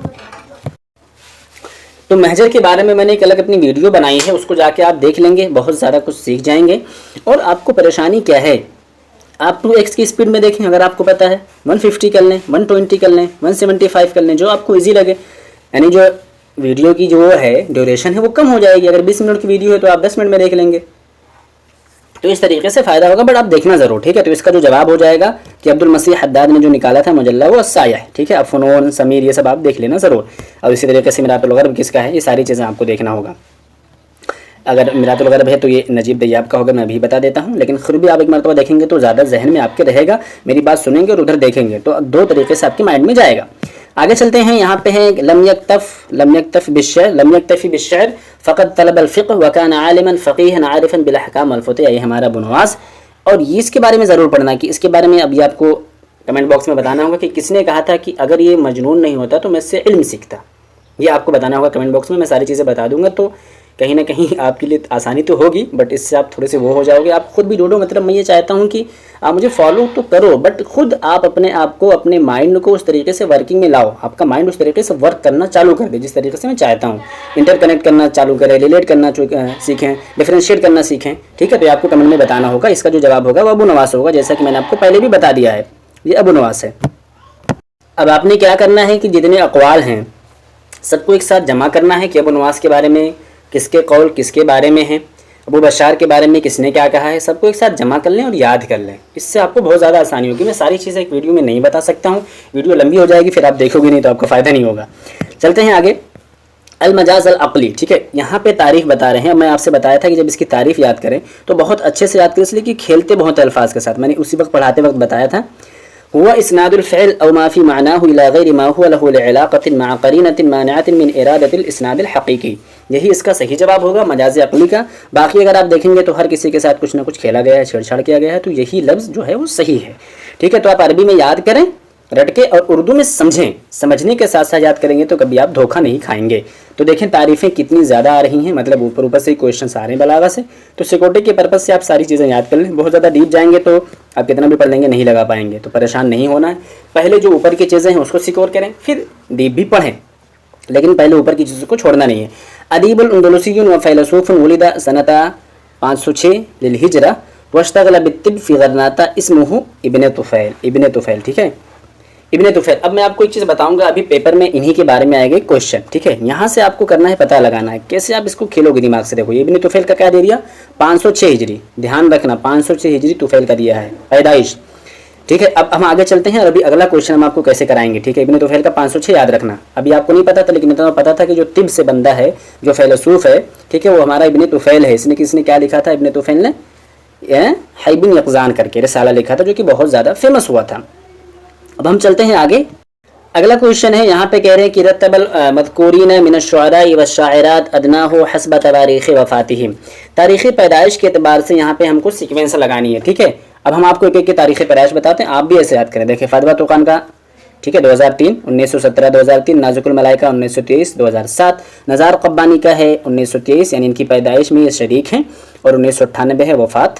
تو محجر کے بارے میں نے ایک الگ اپنی ویڈیو بنائی ہے, اس کو جا کے آپ دیکھ لیں گے, بہت زیادہ کچھ سیکھ جائیں گے. اور آپ کو پریشانی کیا ہے, آپ 2x کی سپیڈ میں دیکھیں, اگر آپ کو پتا ہے 150 کر لیں, 120 کر لیں, 175 کر لیں, جو آپ کو ایزی لگے. یعنی جو ویڈیو کی جو ہے ڈیوریشن ہے وہ کم ہو جائے گی. اگر 20 منٹ کی ویڈیو ہے تو آپ 10 منٹ میں دیکھ لیں گے, تو اس طریقے سے فائدہ ہوگا. بٹ آپ دیکھنا ضرور, ٹھیک ہے. تو اس کا جو جواب ہو جائے گا کہ عبد المسیح حداد نے جو نکالا تھا مجلہ وہ السایہ ہے, ٹھیک ہے. اب فنون سمیر یہ سب آپ دیکھ لینا ضرور. اور اسی طریقے سے میرات الغرب کس کا ہے, یہ ساری چیزیں آپ کو دیکھنا ہوگا. اگر میرات الغرب ہے تو یہ نجیب دیاب کا ہوگا, میں ابھی بتا دیتا ہوں. لیکن خود بھی آپ ایک مرتبہ دیکھیں گے تو زیادہ ذہن میں آپ کے رہے گا, میری بات سنیں گے اور ادھر دیکھیں گے تو 2 طریقے سے آپ کے مائنڈ میں جائے گا. آگے چلتے ہیں, یہاں پہ ہے لم یکتف بالشعر فقط طلب الفقہ وکان عالما فقیہا عارفا بالاحکام والفتح, یہ ہمارا بنواس. اور یہ اس کے بارے میں ضرور پڑھنا کہ اس کے بارے میں ابھی آپ کو کمنٹ باکس میں بتانا ہوگا کہ کس نے کہا تھا کہ اگر یہ مجنون نہیں ہوتا تو میں اس سے علم سیکھتا. یہ آپ کو بتانا ہوگا کمنٹ باکس میں ساری چیزیں بتا دوں گا. تو کہیں نہ کہیں آپ کے لیے آسانی تو ہوگی, بٹ اس سے آپ تھوڑے سے وہ ہو جاؤ گے. آپ خود بھی ڈھونڈو, مطلب میں یہ چاہتا ہوں کہ آپ مجھے فالو تو کرو, بٹ خود آپ اپنے آپ کو اپنے مائنڈ کو اس طریقے سے ورکنگ میں لاؤ, آپ کا مائنڈ اس طریقے سے ورک کرنا چالو کر دے جس طریقے سے میں چاہتا ہوں. انٹر کنیکٹ کرنا چالو کرے, ریلیٹ کرنا سیکھیں, ڈفرینشیٹ کرنا سیکھیں, ٹھیک ہے. تو آپ کو کمنٹ میں بتانا ہوگا. اس کا جو جواب ہوگا وہ ابو نواس ہوگا, جیسا کہ میں نے آپ کو پہلے بھی بتا دیا ہے, یہ ابو نواس ہے. اب آپ نے کیا کرنا ہے کہ جتنے اقوال ہیں سب کو ایک ساتھ جمع کرنا ہے کہ ابو نواس کے بارے میں کس کے قول کس کے بارے میں ہیں, ابو بشار کے بارے میں کس نے کیا کہا ہے, سب کو ایک ساتھ جمع کر لیں اور یاد کر لیں. اس سے آپ کو بہت زیادہ آسانی ہوگی. میں ساری چیزیں ایک ویڈیو میں نہیں بتا سکتا ہوں, ویڈیو لمبی ہو جائے گی, پھر آپ دیکھو گے نہیں تو آپ کو فائدہ نہیں ہوگا. چلتے ہیں آگے. المجاز العقلی, ٹھیک ہے. یہاں پہ تعریف بتا رہے ہیں. میں آپ سے بتایا تھا کہ جب اس کی تعریف یاد کریں تو بہت اچھے سے یاد کریں, اس لیے کہ کھیلتے بہت الفاظ کے ساتھ. میں نے اسی وقت پڑھاتے وقت بتایا تھا هو اسناد الفعل او ما في معناه الى غير ما هو له لعلاقه مع قرينه مانعه من اراده الاسناد الحقيقي. یہی اس کا صحیح جواب ہوگا مجاز عقلی کا. باقی اگر آپ دیکھیں گے تو ہر کسی کے ساتھ کچھ نہ کچھ کھیلا گیا ہے, چھیڑ چھاڑ کیا گیا ہے, تو یہی لفظ جو ہے وہ صحیح ہے, ٹھیک ہے. تو آپ عربی میں یاد کریں رٹ کے, اور اردو میں سمجھیں, سمجھنے کے ساتھ ساتھ یاد کریں گے تو کبھی آپ دھوکہ نہیں کھائیں گے. تو دیکھیں تعریفیں کتنی زیادہ آ رہی ہیں, مطلب اوپر سے کویشچنس آ رہے ہیں بلاغہ سے. تو سیکورٹی کے پرپز سے آپ ساری چیزیں یاد کر لیں. بہت زیادہ ڈیپ جائیں گے تو آپ کتنا بھی پڑھ لیں گے نہیں لگا پائیں گے, تو پریشان نہیں ہونا ہے. پہلے جو اوپر کی چیزیں ہیں اس کو سیکور کریں, پھر ڈیپ بھی پڑھیں, لیکن پہلے اوپر کی چیزوں کو چھوڑنا نہیں ہے. ادیب الاندلسی و فیلسوف ولد سنۃ 506 للہجرہ واشتغل بالطب فی غرناطہ اسمہ ابن طفیل, ٹھیک ہے. ابن طفیل. اب میں آپ کو ایک چیز بتاؤں گا, ابھی پیپر میں انہی کے بارے میں آئے گا کوشچن, ٹھیک ہے. یہاں سے آپ کو کرنا ہے پتہ لگانا ہے کیسے آپ اس کو کھیلو گے دماغ سے. دیکھو یہ ابن طفیل کا کیا دے دیا, 506 ہجری, دھیان رکھنا 506 ہجری طفیل کا دیا ہے پیدائش, ٹھیک ہے. اب ہم آگے چلتے ہیں اور ابھی اگلا کوشچن ہم آپ کو کیسے کرائیں گے, ٹھیک ہے. ابن طفیل کا 506 یاد رکھنا. ابھی آپ کو نہیں پتا تھا لیکن اتنا پتا تھا کہ جو طب سے بندہ ہے, جو فیلسوف ہے, ٹھیک ہے, وہ ہمارا ابن طفیل ہے. اس نے کیا لکھا تھا, ابن طفیل نے حی بن یقظان کر کے رسالہ لکھا تھا جو کہ بہت زیادہ فیمس ہوا تھا. اب ہم چلتے ہیں آگے. اگلا کوشچن ہے, یہاں پہ کہہ رہے ہیں کہ رتب المذکورین من الشعراء والشاعرات ادناہ حسب تواریخ وفاتہم. تاریخ پیدائش کے اعتبار سے یہاں پہ ہم کو سیکوینس لگانی ہے, ٹھیک ہے. اب ہم آپ کو ایک ایک کی تاریخ پیدائش بتاتے ہیں, آپ بھی ایسے یاد کریں. دیکھیں فاطمہ توقان کا, ٹھیک ہے, 2003, 1917 2003. نازک الملائکہ 1923 2007. نزار قبانی کا ہے 1923, یعنی ان کی پیدائش میں یہ شریک ہیں, اور 1998 ہے وفات.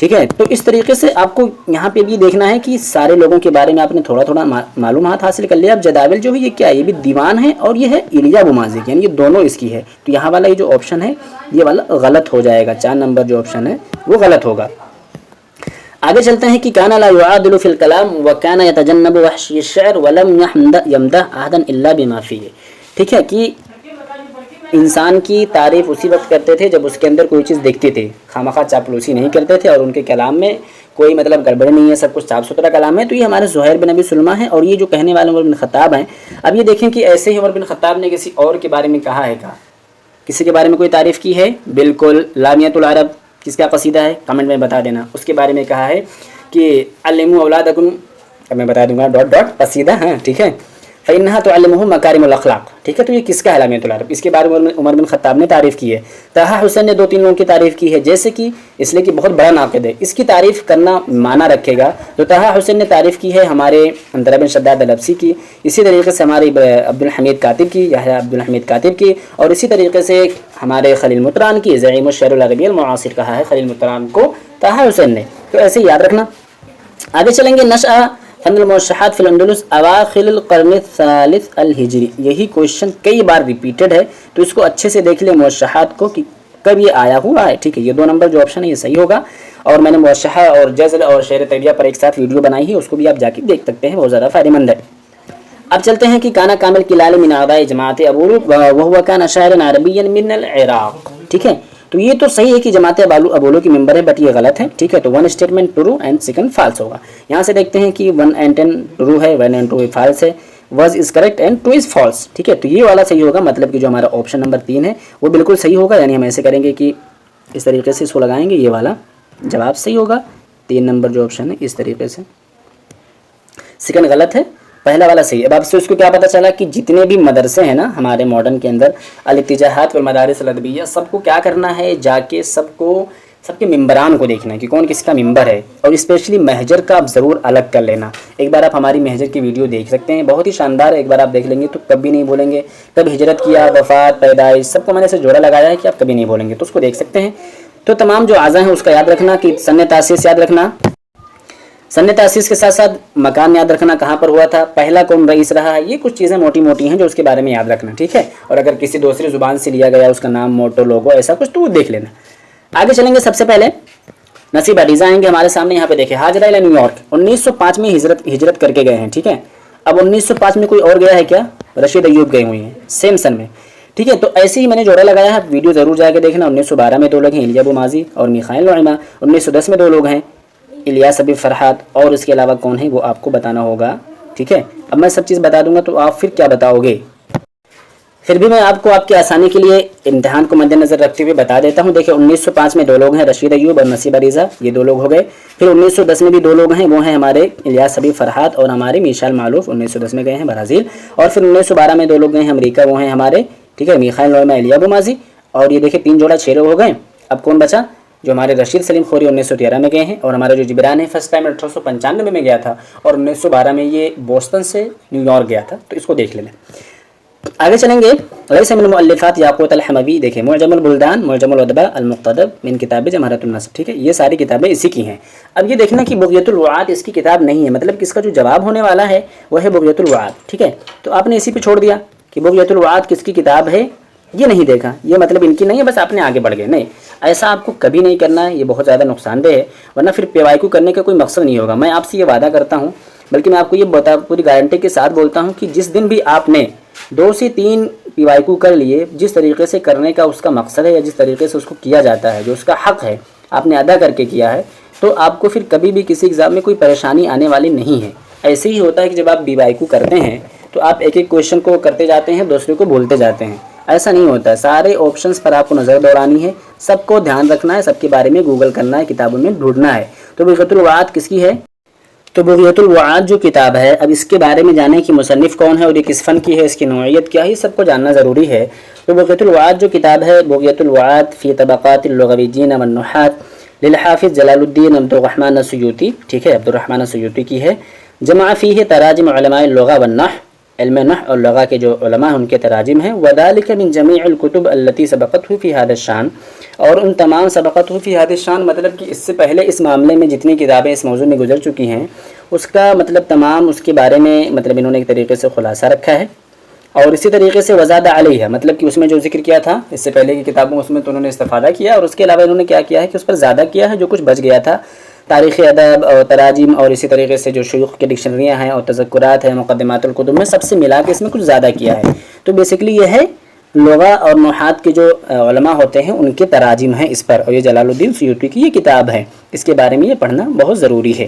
ٹھیک ہے. تو اس طریقے سے آپ کو یہاں پہ بھی دیکھنا ہے کہ سارے لوگوں کے بارے میں آپ نے تھوڑا تھوڑا معلومات حاصل کر لیا. اب جداول جو ہے یہ کیا ہے, یہ بھی دیوان ہے اور یہ ہے ایلیا ابو مازی کی, یعنی یہ دونوں اس کی ہے. تو یہاں والا یہ جو آپشن ہے یہ والا غلط ہو جائے گا, 4 نمبر جو آپشن ہے وہ غلط ہوگا. آگے چلتے ہیں کہ کانا لا يعادل في الكلام وكان يتجنب وحشي الشعر ولم يمدح احدا الا بما فيه. ٹھیک ہے کہ انسان کی تعریف اسی وقت کرتے تھے جب اس کے اندر کوئی چیز دیکھتی تھی, خامخواہ چاپلوسی نہیں کرتے تھے, اور ان کے کلام میں کوئی مطلب گڑبڑ نہیں ہے, سب کچھ صاف ستھرا کلام ہے. تو یہ ہمارے زہیر بن ابی سلمہ ہیں, اور یہ جو کہنے والے عمر بن خطاب ہیں. اب یہ دیکھیں کہ ایسے ہی عمر بن خطاب نے کسی اور کے بارے میں کہا ہے, کسی کے بارے میں کوئی تعریف کی ہے؟ بالکل. لامیۃ العرب کس کا قصیدہ ہے, کمنٹ میں بتا دینا. اس کے بارے میں کہا ہے کہ علموا اولادکم, اب میں بتا دوں گا ڈاٹ قصیدہ, ہاں ٹھیک ہے, فإنها تعلمهم مکارم الاخلاق. ٹھیک ہے, تو یہ کس کا ہے لامیۃ العرب؟ اس کے بارے میں عمر بن خطاب نے تعریف کی ہے. طه حسین نے 2-3 لوگوں کی تعریف کی ہے, جیسے کہ اس لیے کہ بہت بڑا ناقد ہے, اس کی تعریف کرنا معنی رکھے گا. تو طه حسین نے تعریف کی ہے ہمارے اندر بن شداد الابسی کی, اسی طریقے سے ہمارے عبدالحمید کاتب کی, یحییٰ عبدالحمید کاتب کی, اور اسی طریقے سے ہمارے خلیل مطران کی, زعیم الشعر العربی المعاصر کہا ہے خلیل مطران کو طه حسین نے. تو ایسے یاد رکھنا. آگے چلیں گے. نشأ فن الموشحات فی الاندلس اواخر القرن الثالث الہجری. یہی کوشچن کئی بار ریپیٹڈ ہے, تو اس کو اچھے سے دیکھ لیں موشحات کو کہ کب یہ آیا ہوا ہے. ٹھیک ہے, یہ 2 نمبر جو آپشن ہے یہ صحیح ہوگا. اور میں نے موشحہ اور جزل اور شعر طیبیہ پر ایک ساتھ ویڈیو بنائی ہے, اس کو بھی آپ جا کے دیکھ سکتے ہیں, بہت زیادہ فائدہ مند ہے. اب چلتے ہیں کہ کانا کامل کلال من اعضاء جماعت ابولو وهو كان شاعرا عربيا من العراق. ٹھیک ہے, تو یہ تو صحیح ہے کہ جماعت ابولو کی ممبر ہے, بٹ یہ غلط ہے. ٹھیک ہے, تو 1 اسٹیٹمنٹ ٹرو اینڈ 2 فالس ہوگا. یہاں سے دیکھتے ہیں کہ 1 and 10 ٹرو ہے, 1 and 2 فالس ہے, was is correct and 2 is false. ٹھیک ہے, تو یہ والا صحیح ہوگا, مطلب کہ جو ہمارا آپشن نمبر 3 ہے وہ بالکل صحیح ہوگا. یعنی ہم ایسے کریں گے کہ اس طریقے سے اس کو لگائیں گے, یہ والا جواب صحیح ہوگا. 3 نمبر جو آپشن ہے اس طریقے سے, 2 غلط ہے, پہلا والا صحیح ہے. اب آپ سے اس کو کیا پتہ چلا کہ جتنے بھی مدرسے ہیں نا ہمارے ماڈرن کے اندر, الاتجاہات والمدارس الادبیہ, سب کو کیا کرنا ہے, جا کے سب کے ممبران کو دیکھنا ہے کہ کون کس کا ممبر ہے, اور اسپیشلی محجر کا آپ ضرور الگ کر لینا. ایک بار آپ ہماری محجر کی ویڈیو دیکھ سکتے ہیں, بہت ہی شاندار ہے. ایک بار آپ دیکھ لیں گے تو کبھی نہیں بولیں گے, کب ہجرت کیا, وفات, پیدائش, سب کو میں نے سے جوڑا لگایا ہے کہ آپ کبھی نہیں بولیں گے, تو اس کو دیکھ سکتے ہیں. تو تمام جو اعضاء ہیں اس کا یاد رکھنا کہ سن تاسیس یاد رکھنا, سن تاسیس کے ساتھ ساتھ مکان یاد رکھنا, کہاں پر ہوا تھا, پہلا کون رئیس رہا ہے. یہ کچھ چیزیں موٹی موٹی ہیں جو اس کے بارے میں یاد رکھنا. ٹھیک ہے, اور اگر کسی دوسری زبان سے لیا گیا اس کا نام, موٹو, لوگو, ایسا کچھ تو وہ دیکھ لینا. آگے چلیں گے. سب سے پہلے نصیب علیزہ آئیں گے ہمارے سامنے. یہاں پہ دیکھیں, حاجرہ الی نیو یارک 1905 میں ہجرت کر کے گئے ہیں. ٹھیک ہے, اب 1905 میں کوئی اور گیا ہے کیا؟ رشید ایوب گئے ہوئے ہیں سیم سن میں. ٹھیک ہے, تو ایسے ہی میں نے جوڑا لگایا ہے, ویڈیو ضرور جا کے دیکھنا. 1912 میں 2 لوگ ہیں, ایلیا ابو مازی اور میخائیل نعیمہ. 1910 میں 2 لوگ ہیں, الیاس ابی فرحات, اور اس کے علاوہ کون ہے وہ آپ کو بتانا ہوگا. ٹھیک ہے, اب میں سب چیز بتا دوں گا تو آپ پھر کیا بتاؤ گے. پھر بھی میں آپ کو آپ کی آسانی کے لیے امتحان کو مد نظر رکھتے ہوئے بتا دیتا ہوں. دیکھیں 1905 میں 2 لوگ ہیں, رشید ایوب اور نصیب علیزہ, یہ 2 لوگ ہو گئے. پھر 1910 میں بھی 2 لوگ ہیں, وہ ہیں ہمارے الیاس ابی فرحات اور ہمارے میشال معلوف, 1910 میں گئے ہیں برازیل. اور پھر 1912 میں 2 لوگ گئے ہیں امریکہ, وہ ہیں ہمارے, ٹھیک ہے, میخائیل نعیمہ, ایلیا ابو مازی. اور یہ دیکھیں 3 جوڑا 6 لوگ ہو گئے. اب کون بچا؟ جو ہمارے رشید سلیم خوری 1913 میں گئے ہیں, اور ہمارا جو جبران ہے فرسٹ ٹائم 1895 میں گیا تھا, اور 1912 میں یہ بوسٹن سے نیو یارک گیا تھا. تو اس کو دیکھ لینا. آگے چلیں گے. لیس من المؤلفات یاقوت الحموی, دیکھیں معجم البلدان, معجم الادباء, المقتدب من کتاب جمہرۃ النصب. ٹھیک ہے, یہ ساری کتابیں اسی کی ہیں. اب یہ دیکھنا کہ بغیۃ الوعاد اس کی کتاب نہیں ہے, مطلب کہ اس کا جو جواب ہونے والا ہے وہ ہے بغیۃ الوعاد. ٹھیک ہے, تو آپ نے اسی پہ چھوڑ دیا کہ بغیۃ الوعاد کس کی کتاب ہے, یہ نہیں دیکھا, یہ مطلب ان کی نہیں ہے, بس آپ نے آگے بڑھ گئے. نہیں, ایسا آپ کو کبھی نہیں کرنا ہے, یہ بہت زیادہ نقصان دہ ہے, ورنہ پھر PYQ کرنے کا کوئی مقصد نہیں ہوگا. میں آپ سے یہ وعدہ کرتا ہوں, بلکہ میں آپ کو یہ پوری گارنٹی کے ساتھ بولتا ہوں کہ جس دن بھی آپ نے 2 سے 3 PYQ کر لیے, جس طریقے سے کرنے کا اس کا مقصد ہے, یا جس طریقے سے اس کو کیا جاتا ہے, جو اس کا حق ہے آپ نے ادا کر کے کیا ہے, تو آپ کو پھر کبھی بھی کسی ایگزام میں کوئی پریشانی آنے والی نہیں ہے. ایسے ہی ہوتا ہے کہ جب آپ PYQ کرتے ہیں تو آپ ایک کویشچن کو کرتے جاتے ہیں, دوسرے کو بولتے جاتے ہیں. ایسا نہیں ہوتا ہے, سارے آپشنس پر آپ کو نظر دوڑانی ہے, سب کو دھیان رکھنا ہے, سب کے بارے میں گوگل کرنا ہے, کتابوں میں ڈھونڈنا ہے. تو بغیۃ الوعاد کس کی ہے؟ تو بغیۃ الوعاد جو کتاب ہے, اب اس کے بارے میں جانیں کہ مصنف کون ہے اور یہ کس فن کی ہے, اس کی نوعیت کیا ہے, سب کو جاننا ضروری ہے. تو بغیۃ الوعاد جو کتاب ہے, بغیۃ الوعاد فی طبقات اللغویین والنحات للحافظ جلال الدین عبد الرحمن السیوطی, ٹھیک ہے, عبد الرحمن السیوطی کی ہے. جمع فیہ تراجم علماء اللغہ والنحو علم نحو اور لغہ کے جو علماء ہیں ان کے تراجم ہیں. وذالک من جمیع الکتب التي سبقته فی هذا الشان، اور ان تمام سبقته فی هذا الشان مطلب کہ اس سے پہلے اس معاملے میں جتنی کتابیں اس موضوع میں گزر چکی ہیں اس کا مطلب تمام اس کے بارے میں مطلب انہوں نے ایک طریقے سے خلاصہ رکھا ہے. اور اسی طریقے سے وزاد علیہ مطلب کہ اس میں جو ذکر کیا تھا اس سے پہلے کی کتابوں اس میں تو انہوں نے استفادہ کیا، اور اس کے علاوہ انہوں نے کیا کیا ہے کہ اس پر زیادہ کیا ہے جو کچھ بچ گیا تھا. تاریخ ادب اور تراجم اور اسی طریقے سے جو شیوخ کی ڈکشنریاں ہیں اور تذکرات ہیں مقدمات الکتب میں سب سے ملا کے اس میں کچھ زیادہ کیا ہے. تو بیسیکلی یہ ہے لغہ اور نحات کے جو علماء ہوتے ہیں ان کے تراجم ہیں اس پر، اور یہ جلال الدین سیوطی کی یہ کتاب ہے، اس کے بارے میں یہ پڑھنا بہت ضروری ہے.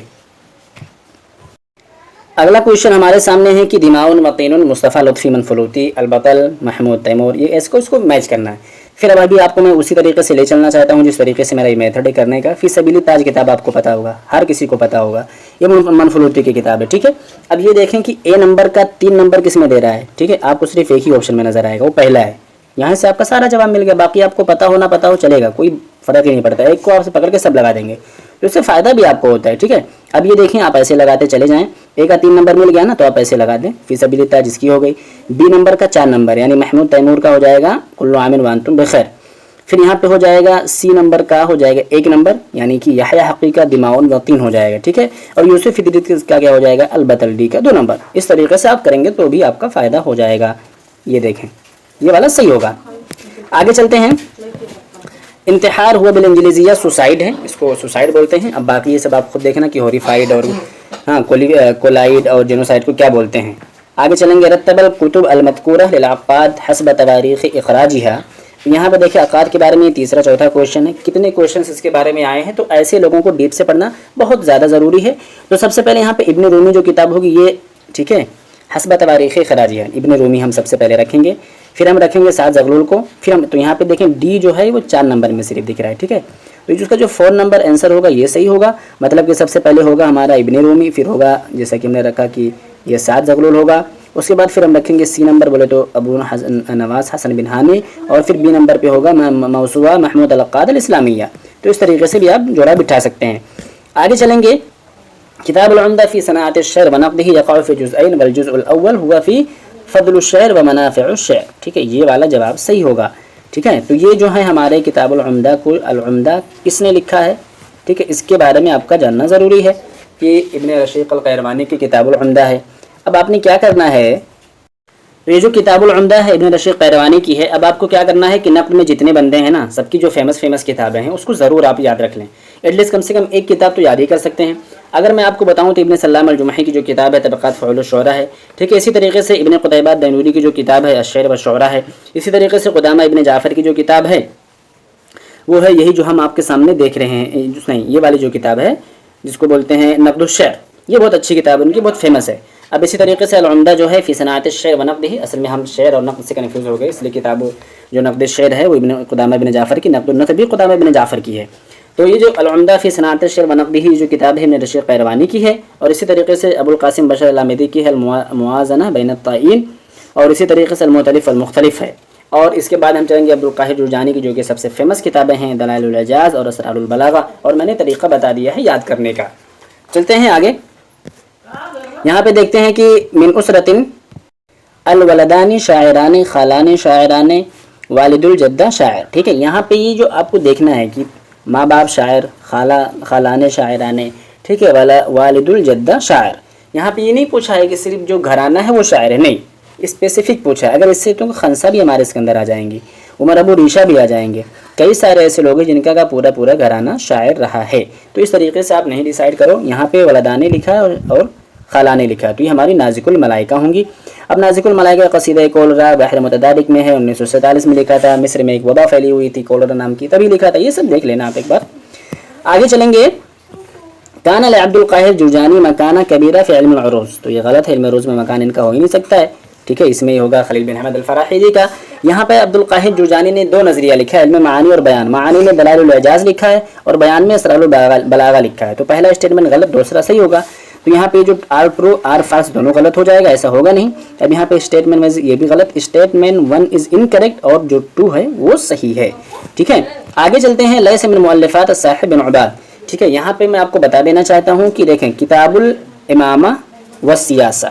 اگلا کویشچن ہمارے سامنے ہے کہ دماء وطین مصطفیٰ لطفی منفلوطی البطل محمود تیمور، یہ اس کو میچ کرنا ہے. پھر اب ابھی آپ کو میں اسی طریقے سے لے چلنا چاہتا ہوں جس طریقے سے میرا یہ میتھڈ ہے کرنے کا. فی سبیل تاج کتاب آپ کو پتہ ہوگا، ہر کسی کو پتہ ہوگا، یہ منفلوطی کی کتاب ہے. ٹھیک ہے، اب یہ دیکھیں کہ اے نمبر کا 3 نمبر کس میں دے رہا ہے. ٹھیک ہے، آپ کو صرف ایک ہی آپشن میں نظر آئے گا، وہ پہلا ہے. یہاں سے آپ کا سارا جواب مل گیا، باقی آپ کو پتہ ہو نہ پتہ ہو چلے گا، کوئی فرق ہی نہیں پڑتا. ایک کو آپ سے پکڑ کے سب لگا دیں گے تو اس سے فائدہ بھی آپ کو ہوتا ہے. ٹھیک ہے، اب یہ دیکھیں آپ ایسے لگاتے چلے جائیں. اے کا 3 نمبر مل گیا نا تو آپ ایسے لگا دیں فی سبیل تاج جس کی ہو گئی. بی نمبر کا 4 نمبر یعنی محمود تیمور کا ہو جائے گا کل عام وانتم بخیر. پھر یہاں پہ ہو جائے گا سی نمبر کا ہو جائے گا 1 نمبر یعنی کہ یحییٰ حقی کا دماء وطین ہو جائے گا. ٹھیک ہے، اور یوسف ادریس کا کیا ہو جائے گا البطل ڈی کا 2 نمبر. اس طریقے سے آپ کریں گے تو بھی آپ کا فائدہ ہو جائے گا. یہ دیکھیں یہ والا صحیح ہوگا. آگے چلتے ہیں. انتحار ہوا بالانجلیزیہ سوسائڈ ہے، اس کو سوسائڈ بولتے ہیں. اب باقی یہ سب آپ خود دیکھنا کہ ہوریفائڈ اور کولائڈ اور جینوسائڈ کو کیا بولتے ہیں. آگے چلیں گے. رتب الکتب المذکورہ للعقاد حسب تواریخ اخراجہا. یہاں پہ دیکھیں عقاد کے بارے میں تیسرا چوتھا کویشچن ہے. کتنے کویشچنس اس کے بارے میں آئے ہیں تو ایسے لوگوں کو ڈیپ سے پڑھنا بہت زیادہ ضروری ہے. تو سب سے پہلے یہاں پہ ابن رومی جو کتاب ہوگی یہ ٹھیک ہے حسب تواریخ اخراجہا ابن رومی ہم سب سے پہلے رکھیں گے. پھر ہم رکھیں گے سعد زغلول کو. پھر ہم تو یہاں پہ دیکھیں ڈی جو ہے وہ 4 نمبر میں صرف دکھ رہا ہے. ٹھیک ہے، تو اس کا جو 4 نمبر آنسر ہوگا یہ صحیح ہوگا. مطلب کہ سب سے پہلے ہوگا ہمارا ابن رومی، پھر ہوگا جیسا کہ ہم نے رکھا کہ یہ سعد زغلول ہوگا. اس کے بعد پھر ہم رکھیں گے سی نمبر بولے تو ابو نواس حسن بن ہانی، اور پھر بی نمبر پہ ہوگا موسوعہ محمود العقاد الاسلامیہ. تو اس طریقے سے بھی آپ جوڑا بٹھا سکتے ہیں. آگے چلیں گے. کتاب العمدہ فی صناعت الشعر ونقدہ یقع فی جزئین والجزء الاول هو فی فضل الشعر ومنافع الشعر. ٹھیک ہے، یہ والا جواب صحیح ہوگا. ٹھیک ہے، تو یہ جو ہے ہمارے کتاب العمدہ کو العمدہ کس نے لکھا ہے. ٹھیک ہے، اس کے بارے میں آپ کا جاننا ضروری ہے کہ ابن رشیق القیروانی کی کتاب العمدہ ہے. اب آپ نے کیا کرنا ہے، یہ جو کتاب العمدہ ہے ابن رشیق قیروانی کی ہے. اب آپ کو کیا کرنا ہے کہ نقد میں جتنے بندے ہیں نا سب کی جو فیمس کتابیں ہیں اس کو ضرور آپ یاد رکھ لیں. ایٹ لیسٹ کم سے کم ایک کتاب تو یاد ہی کر سکتے ہیں. اگر میں آپ کو بتاؤں تو ابن سلام الجمحی کی جو کتاب ہے طبقات فعول الشعراء ہے. ٹھیک ہے، اسی طریقے سے ابن قتیبہ دینوری کی جو کتاب ہے الشعر والشعراء ہے. اسی طریقے سے قدامہ ابن جعفر کی جو کتاب ہے وہ ہے یہی جو ہم آپ کے سامنے دیکھ رہے ہیں. نہیں، یہ والی جو کتاب ہے جس کو بولتے ہیں نقد الشعر، یہ بہت اچھی کتاب ہے، ان کی بہت فیمس ہے. اب اسی طریقے سے العمدہ جو ہے فی صناعت الشعر ونقدہ، اصل میں ہم شعر اور نقد سے کنفیوز ہو گئے، اس لیے کتاب جو نقد الشعر ہے وہ قدامہ ابن جعفر کی، نقد النثر بھی قدامہ ابن جعفر کی ہے. تو یہ جو العمدہ فی صناعت الشعر ونقدہ جو کتاب ہے ابن رشیق قیروانی کی ہے. اور اسی طریقے سے ابو القاسم بشر العامدی کی ہے الموازنہ بین الطائین، اور اسی طریقے سے المختلف والمختلف ہے. اور اس کے بعد ہم چلیں گے عبدالقاہر جرجانی کی جو کہ سب سے فیمس کتابیں ہیں دلائل الاعجاز اور اسرار البلاغہ، اور میں نے طریقہ بتا دیا ہے یاد کرنے کا. چلتے ہیں آگے. یہاں پہ دیکھتے ہیں کہ من اسرتن الولدانی شاعران خالان شاعران والد الجدہ شاعر. ٹھیک ہے، یہاں پہ یہ جو آپ کو دیکھنا ہے کہ ماں باپ شاعر، خالان شاعران، ٹھیک ہے، والد الجدہ شاعر. یہاں پہ یہ نہیں پوچھا ہے کہ صرف جو گھرانہ ہے وہ شاعر ہے، نہیں، اسپیسیفک پوچھا ہے. اگر اس سے تو خنسا بھی ہمارے اس کے اندر آ جائیں گی، عمر ابو ریشہ بھی آ جائیں گے، کئی سارے ایسے لوگ ہیں جن کا پورا گھرانہ شاعر رہا ہے. تو اس طریقے سے آپ نہیں ڈیسائیڈ کرو. یہاں پہ ولدانے لکھا ہے اور خالانِ لکھا، تو یہ ہماری نازک الملائکہ ہوں گی. اب نازک الملائکہ قصیدہ کولرا بحر متدارک میں ہے، 1947 میں لکھا تھا. مصر میں ایک وبا پھیلی ہوئی تھی کولرا نام کی، تبھی لکھا تھا. یہ سب دیکھ لینا آپ ایک بار. آگے چلیں گے. کان لعبد القاہر جرجانی مکانہ کبیرہ فی علم العروض. تو یہ غلط ہے، علم عروض میں مکان ان کا ہو ہی نہیں سکتا ہے. ٹھیک ہے، اس میں یہ ہوگا خلیل بن احمد الفراحیدی کا. یہاں پہ عبد القاہر جرجانی نے 2 نظریہ لکھا ہے، علم معانی اور بیان. معانی میں دلائل الاعجاز لکھا ہے اور بیان میں اسرار البلاغہ لکھا ہے. تو پہلا اسٹیٹمنٹ غلط، دوسرا صحیح ہوگا. تو یہاں پہ جو آر ٹرو آر فالس دونوں غلط ہو جائے گا، ایسا ہوگا نہیں. اب یہاں پہ اسٹیٹمنٹ میں یہ بھی غلط، اسٹیٹمنٹ 1 از انکریکٹ اور جو 2 ہے وہ صحیح ہے. ٹھیک ہے، آگے چلتے ہیں. لیس من مؤلفات الصاحب بن عباد. ٹھیک ہے، یہاں پہ میں آپ کو بتا دینا چاہتا ہوں کہ دیکھیں کتاب الامامہ والسیاسہ،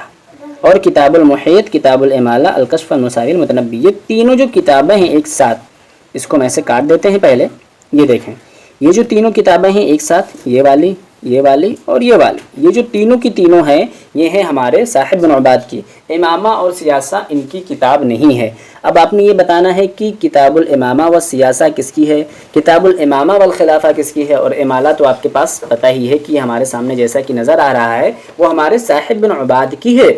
اور کتاب المحیط، کتاب الامالہ، الکشف، المساوی، المتنبی، یہ تینوں جو کتابیں ہیں ایک ساتھ، اس کو میں سے کاٹ دیتے ہیں پہلے. یہ دیکھیں یہ جو تینوں کتابیں ہیں ایک ساتھ، یہ والی، یہ والی اور یہ والی، یہ جو تینوں کی تینوں ہیں یہ ہیں ہمارے صاحب بن عباد کی. امامہ اور سیاسہ ان کی کتاب نہیں ہے. اب آپ نے یہ بتانا ہے کہ کتاب الامامہ و سیاسہ کس کی ہے، کتاب الامامہ والخلافہ کس کی ہے، اور امالہ تو آپ کے پاس پتہ ہی ہے کہ ہمارے سامنے جیسا کہ نظر آ رہا ہے وہ ہمارے صاحب بن عباد کی ہے.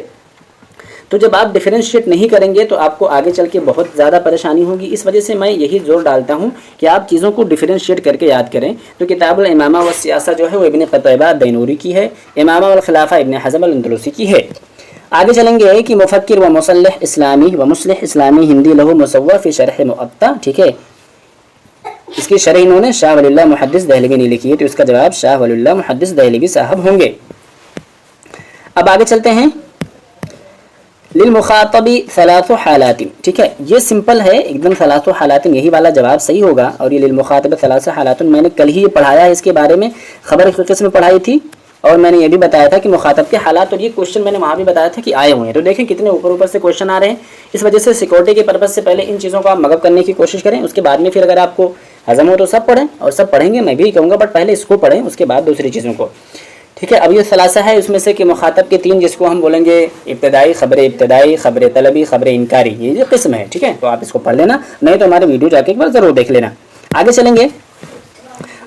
تو جب آپ ڈیفرینشیٹ نہیں کریں گے تو آپ کو آگے چل کے بہت زیادہ پریشانی ہوگی. اس وجہ سے میں یہی زور ڈالتا ہوں کہ آپ چیزوں کو ڈیفرینشیٹ کر کے یاد کریں. تو کتاب الامامہ و سیاسہ جو ہے وہ ابن قتیبہ دینوری کی ہے، امامہ والخلافہ ابن حزم الاندلسی کی ہے. آگے چلیں گے کہ مفکر و مصلح اسلامی و مصلح اسلامی ہندی لہو مصور فی شرح مؤطا، ٹھیک ہے. اس کی شرح انہوں نے شاہ ولی اللہ محدث دہلوی نے لکھی ہے، تو اس کا جواب شاہ ولی اللہ محدث دہلوی صاحب ہوں گے. اب آگے چلتے ہیں. للمخاطب ثلاث حالات، ٹھیک ہے، یہ سمپل ہے ایک دم، ثلاث حالات یہی والا جواب صحیح ہوگا. اور یہ للمخاطب ثلاث حالات میں نے کل ہی یہ پڑھایا ہے، اس کے بارے میں خبر کی قسم میں پڑھائی تھی، اور میں نے یہ بھی بتایا تھا کہ مخاطب کے حالات، اور یہ کوشچن میں نے وہاں بھی بتایا تھا کہ آئے ہوئے ہیں. تو دیکھیں کتنے اوپر سے کوشچن آ رہے ہیں. اس وجہ سے سیکورٹی کے پرپز سے پہلے ان چیزوں کو آپ مغب کرنے کی کوشش کریں. اس کے بعد میں پھر اگر آپ کو ہضم ہو تو سب پڑھیں، اور سب پڑھیں گے میں بھی کہوں گا، بٹ پہلے اس کو پڑھیں اس کے بعد دوسری چیزوں کو. ٹھیک ہے. اب یہ ثلاثہ ہے، اس میں سے کہ مخاطب کے تین، جس کو ہم بولیں گے ابتدائی، خبر طلبی، خبر انکاری، یہ جو قسم ہے. ٹھیک ہے، تو آپ اس کو پڑھ لینا، نہیں تو ہمارے ویڈیو جا کے ایک بار ضرور دیکھ لینا. آگے چلیں گے.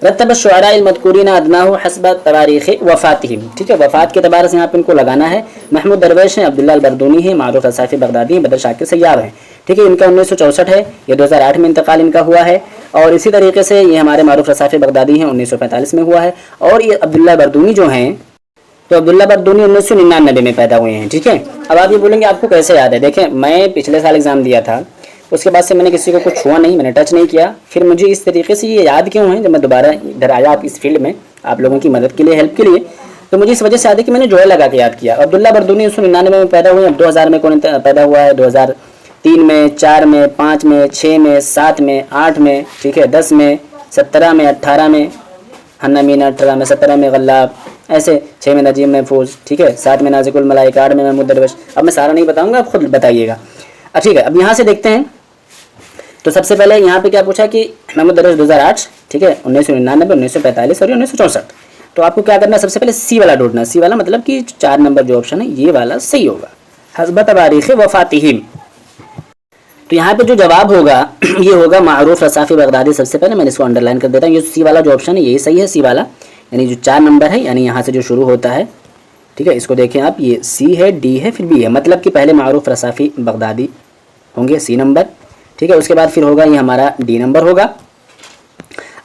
رتب الشعراء المذکورین ادناہ حسب تواریخ وفاتہم، ٹھیک ہے، وفات کے اعتبار سے یہاں پہ ان کو لگانا ہے. محمود درویش ہیں، عبداللہ البردونی ہیں، معروف اصافی بغدادی ہیں، بدر شاکر سیار ہیں. ٹھیک ہے، ان کا 1964 ہے، یہ 2008 میں انتقال ان کا ہوا ہے. اور اسی طریقے سے یہ ہمارے معروف اصافی بغدادی ہیں، 1945 میں ہوا ہے. اور یہ عبداللہ بردونی جو ہیں، تو عبداللہ بردونی 1999 میں پیدا ہوئے ہیں. ٹھیک ہے. اب آپ یہ بولیں گے آپ کو کیسے یاد ہے؟ دیکھیں میں پچھلے سال ایگزام دیا تھا، اس کے بعد سے میں نے کسی کو کچھ چھوا نہیں، میں نے ٹچ نہیں کیا. پھر مجھے اس طریقے سے یہ یاد کیوں ہیں جب میں دوبارہ ادھر آیا آپ اس فیلڈ میں آپ لوگوں کی مدد کے لیے، ہیلپ کے لیے، تو مجھے اس وجہ سے یاد ہے کہ میں نے جوڑے لگا کے یاد کیا. عبداللہ بردونی 1999 میں پیدا ہوئے ہیں. 2000 میں کون پیدا ہوا ہے؟ 2003 میں، 4 میں، 5 میں، 6 میں، 7 میں، 8 میں، ٹھیک ہے، 10 میں، 17 میں، 18 میں حنا مینا، 18 میں، 17 میں غلاب، ایسے 6 میں نجیم محفوظ، ٹھیک ہے، 7 میں نازک الملائکہ، 8 میں محمود درویش. اب میں سارا نہیں بتاؤں گا، آپ خود بتائیے گا. ٹھیک ہے. اب یہاں سے دیکھتے ہیں. تو سب سے پہلے یہاں پہ کیا پوچھا کہ محمود درویش 2008، ٹھیک ہے، 1999، 1945 اور 1964. تو آپ کو کیا کرنا ہے؟ سب سے پہلے سی والا ڈھونڈنا. سی والا مطلب کہ 4 نمبر جو آپشن ہے یہ والا صحیح ہوگا، حسب تواریخ وفاتہم. تو یہاں پہ جو جواب ہوگا یہ ہوگا معروف اصافی بغدادی. سب سے پہلے میں نے اس کو انڈر لائن کر دیتا ہوں. یہ سی والا جو آپشن ہے یہی صحیح ہے، سی والا، یعنی جو 4 نمبر ہے، یعنی یہاں سے جو شروع ہوتا ہے. ٹھیک ہے، اس کو دیکھیں آپ، یہ سی ہے، ڈی ہے، پھر بی ہے، مطلب کہ پہلے معروف اصافی بغدادی ہوں گے، سی نمبر. ٹھیک ہے، اس کے بعد پھر ہوگا یہ ہمارا ڈی نمبر ہوگا.